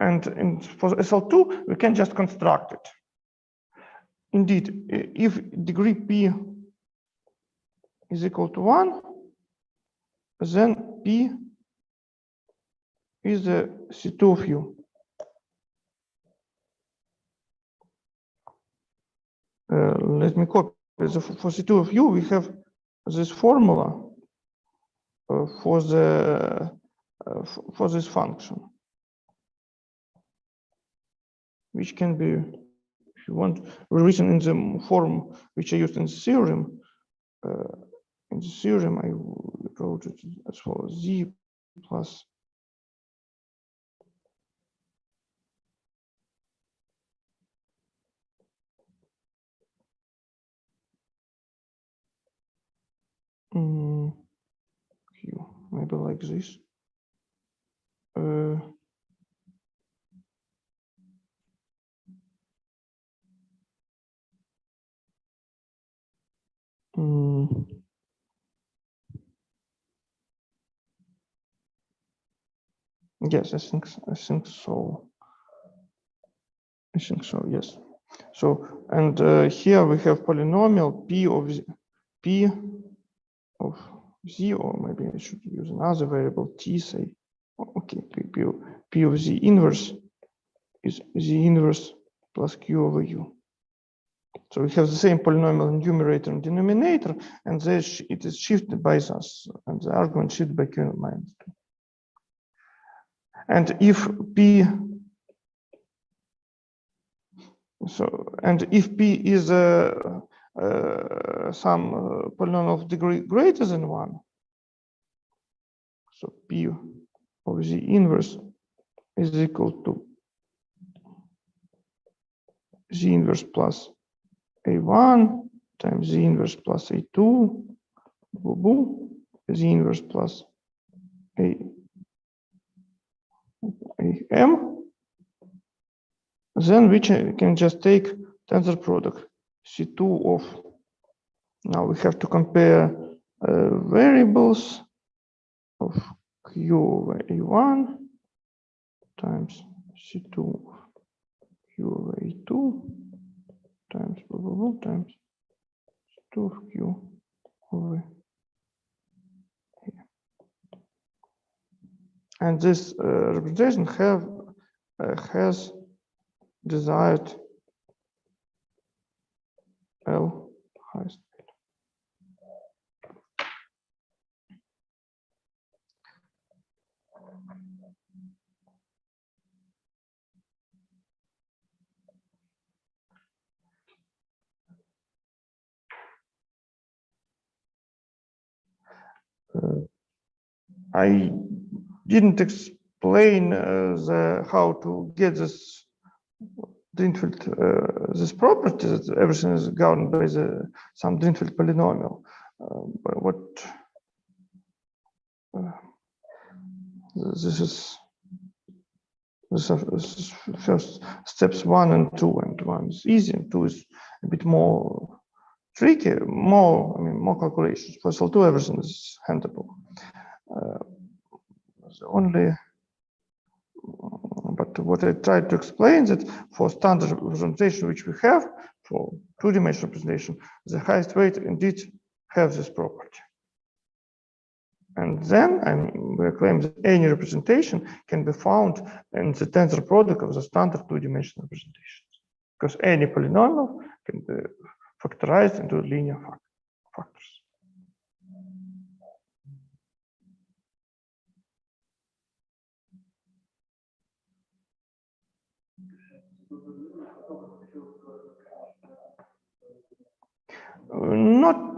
And for SL2, we can just construct it. Indeed, if degree P is equal to 1, then P is the C2 of U. Let me copy. For C2 of U, we have this formula for this function, which can be, if you want, rewritten in the form which I used in the theorem. In the theorem, I wrote it as follows: Z plus Q, maybe like this. Yes, I think so. I think so. Yes. So and here we have polynomial P of Z, or maybe I should use another variable T. Say, okay, P of Z inverse is Z inverse plus Q over U. So we have the same polynomial in numerator and denominator, and it is shifted by us, and the argument shifted by Q minus 2. And if P, if P is some polynomial of degree greater than 1, so P of Z inverse is equal to Z inverse plus A1 times Z inverse plus A2, Z inverse plus AM, then we can just take tensor product C2 of, now we have to compare variables of Q over A1 times C2 of Q over A2 times blah, blah, blah, times C2 of Q over A. And this representation has desired L highest. I didn't explain how to get this Drinfeld, this property that everything is governed by some Drinfeld polynomial. But what this is first steps 1 and 2, and 1 is easy, and 2 is a bit more tricky, more calculations. For SL2, everything is handleable. But what I tried to explain that for standard representation which we have for two-dimensional representation, the highest weight indeed have this property. And then we claim that any representation can be found in the tensor product of the standard two-dimensional representations, because any polynomial can be factorized into linear factors.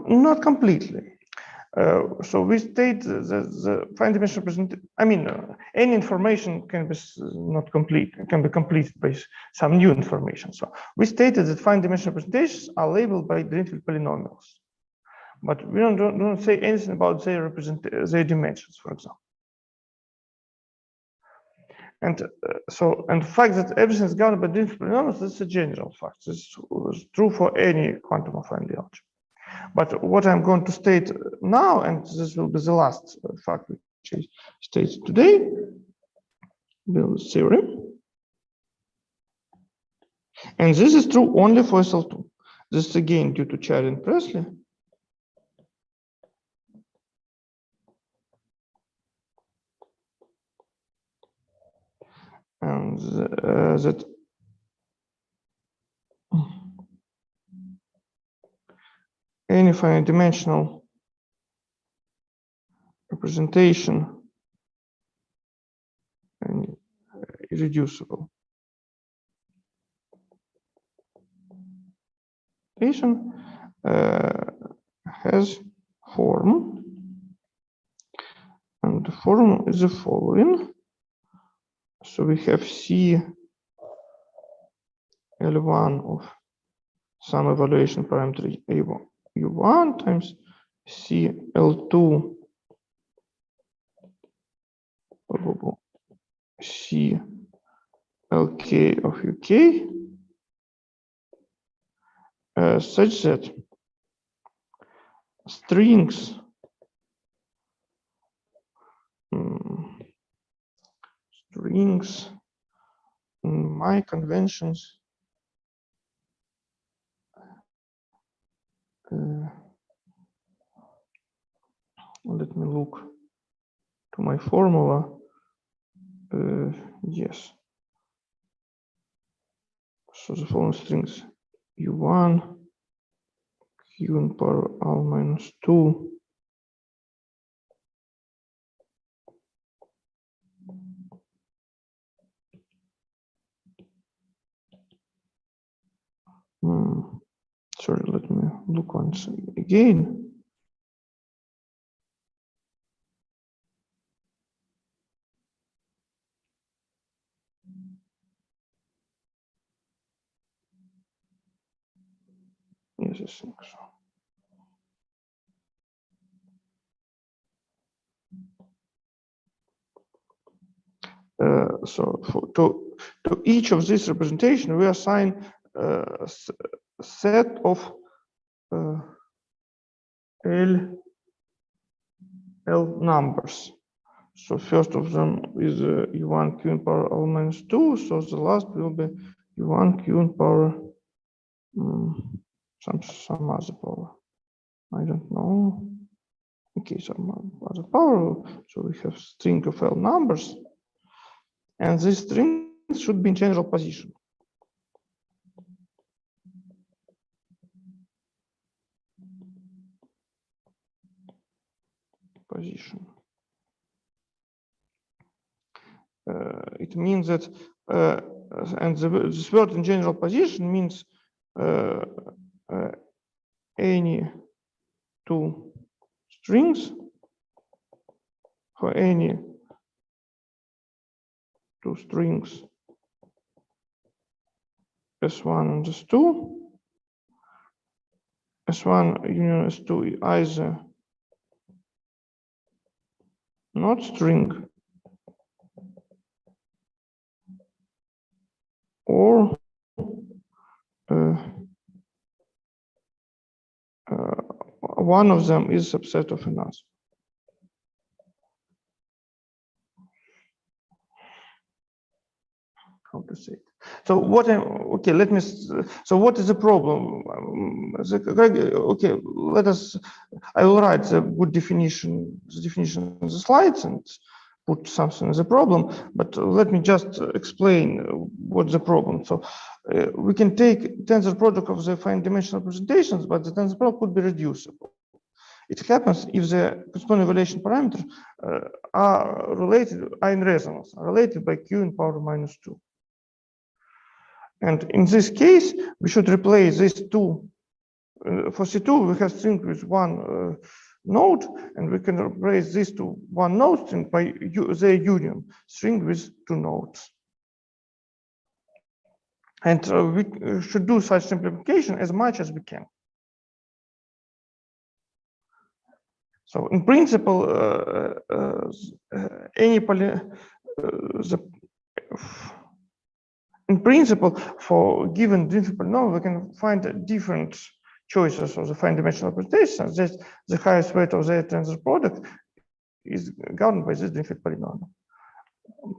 Not completely. So we state that the fine dimensional representation, any information can be not complete, it can be completed by some new information. So we stated that fine dimensional representations are labeled by Drinfeld polynomials, but we don't say anything about their dimensions, for example. And and the fact that everything is governed by Drinfeld polynomials, this is a general fact. This is true for any quantum affine algebra. But what I'm going to state now, and this will be the last fact which I state today, Bill's theorem. And this is true only for SL2. This is again due to Chari and Presley. And that any finite dimensional representation and irreducible has form, and the form is the following. So we have C L1 of some evaluation parameter A1 U1 times C L2 C LK of UK such that strings in my conventions let me look to my formula. Yes. So the following strings U1 Q in power L minus 2 sorry, let me look once again. Yes, I think so. So to each of these representation, we assign a set of L numbers. So first of them is U1 q in power L minus 2. So the last will be U1 q in power some other power. I don't know. Okay, some other power. So we have string of L numbers, and this string should be in general position. Position. It means that, and this word in general position means any two strings for any two strings S1 and S2. S1 union S2 either not string or one of them is a subset of another. How to say it? So what okay, let me, so what is the problem? Okay, let us, I will write the good definition, in the slides and put something as a problem, but let me just explain what's the problem. So we can take tensor product of the affine dimensional representations, but the tensor product could be reducible. It happens if the corresponding evaluation parameters are in resonance, are related by q in power minus 2. And in this case, we should replace these two. For C2, we have string with one node, and we can replace this to one node string by their union, string with two nodes. And we should do such simplification as much as we can. So in principle, in principle, for given different polynomial, we can find different choices of the affine dimensional representations. That the highest weight of the tensor product is governed by this Dirichlet polynomial.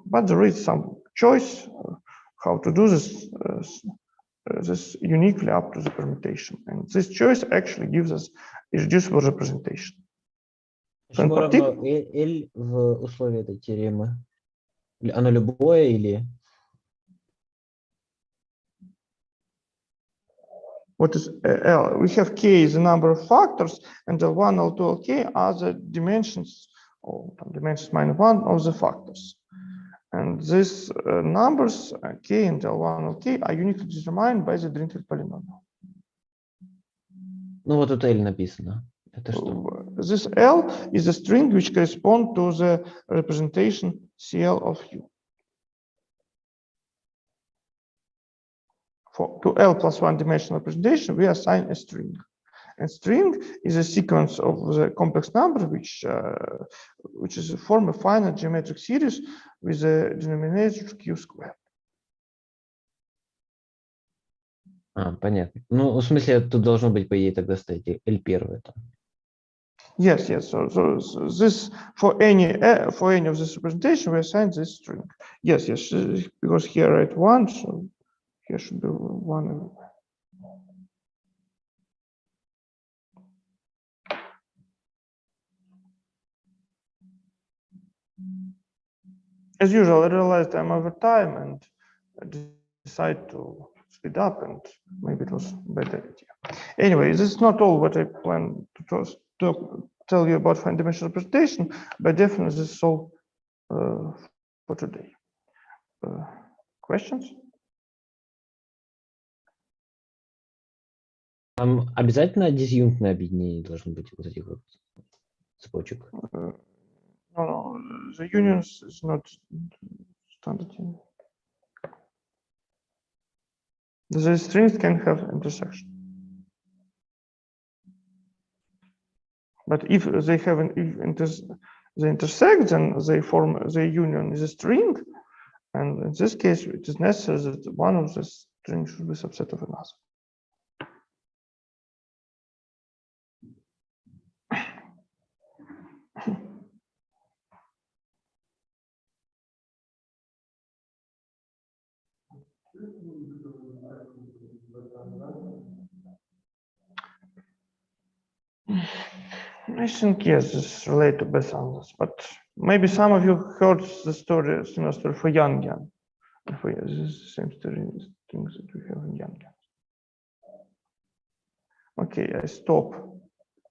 But there is some choice how to do this, this uniquely up to the permutation. And this choice actually gives us irreducible representation. Почему равно L в условии этой теоремы? Оно любое или? What is L? We have K is the number of factors, and L1, L2, Lk are the dimensions, or dimensions minus 1 of the factors. And these numbers, K and L1, Lk, are uniquely determined by the Dirichlet polynomial. Ну вот тут L написано. Это что? This L is a string which corresponds to the representation CL of U. To L plus one dimensional representation, we assign a string. And string is a sequence of the complex number, which is a form of finite geometric series with a denominator q squared. Понятно. Ну, в смысле, тут должно быть, по идее, тогда стоять L первое там. Yes, yes. So this for any of this representation, we assign this string. Yes, yes. Because here I write one, so here should be one. As usual, I realized I'm over time and I decide to speed up, and maybe it was a bad idea. Anyway, this is not all what I plan to tell you about affine dimensional representation, but definitely this is all for today. Questions? Там обязательно дизъюнктное объединение должно быть вот этих вот цепочек? No, the unions is not standard. The strings can have intersection. But if they have they intersect, then they form the union is a string, And in this case, it is necessary that one of the strings should be a subset of another. I think yes, this is related to best answers, but maybe some of you heard the story, similar story for Yangian. For this is the same story, things that we have in Yangian. Okay, I stop.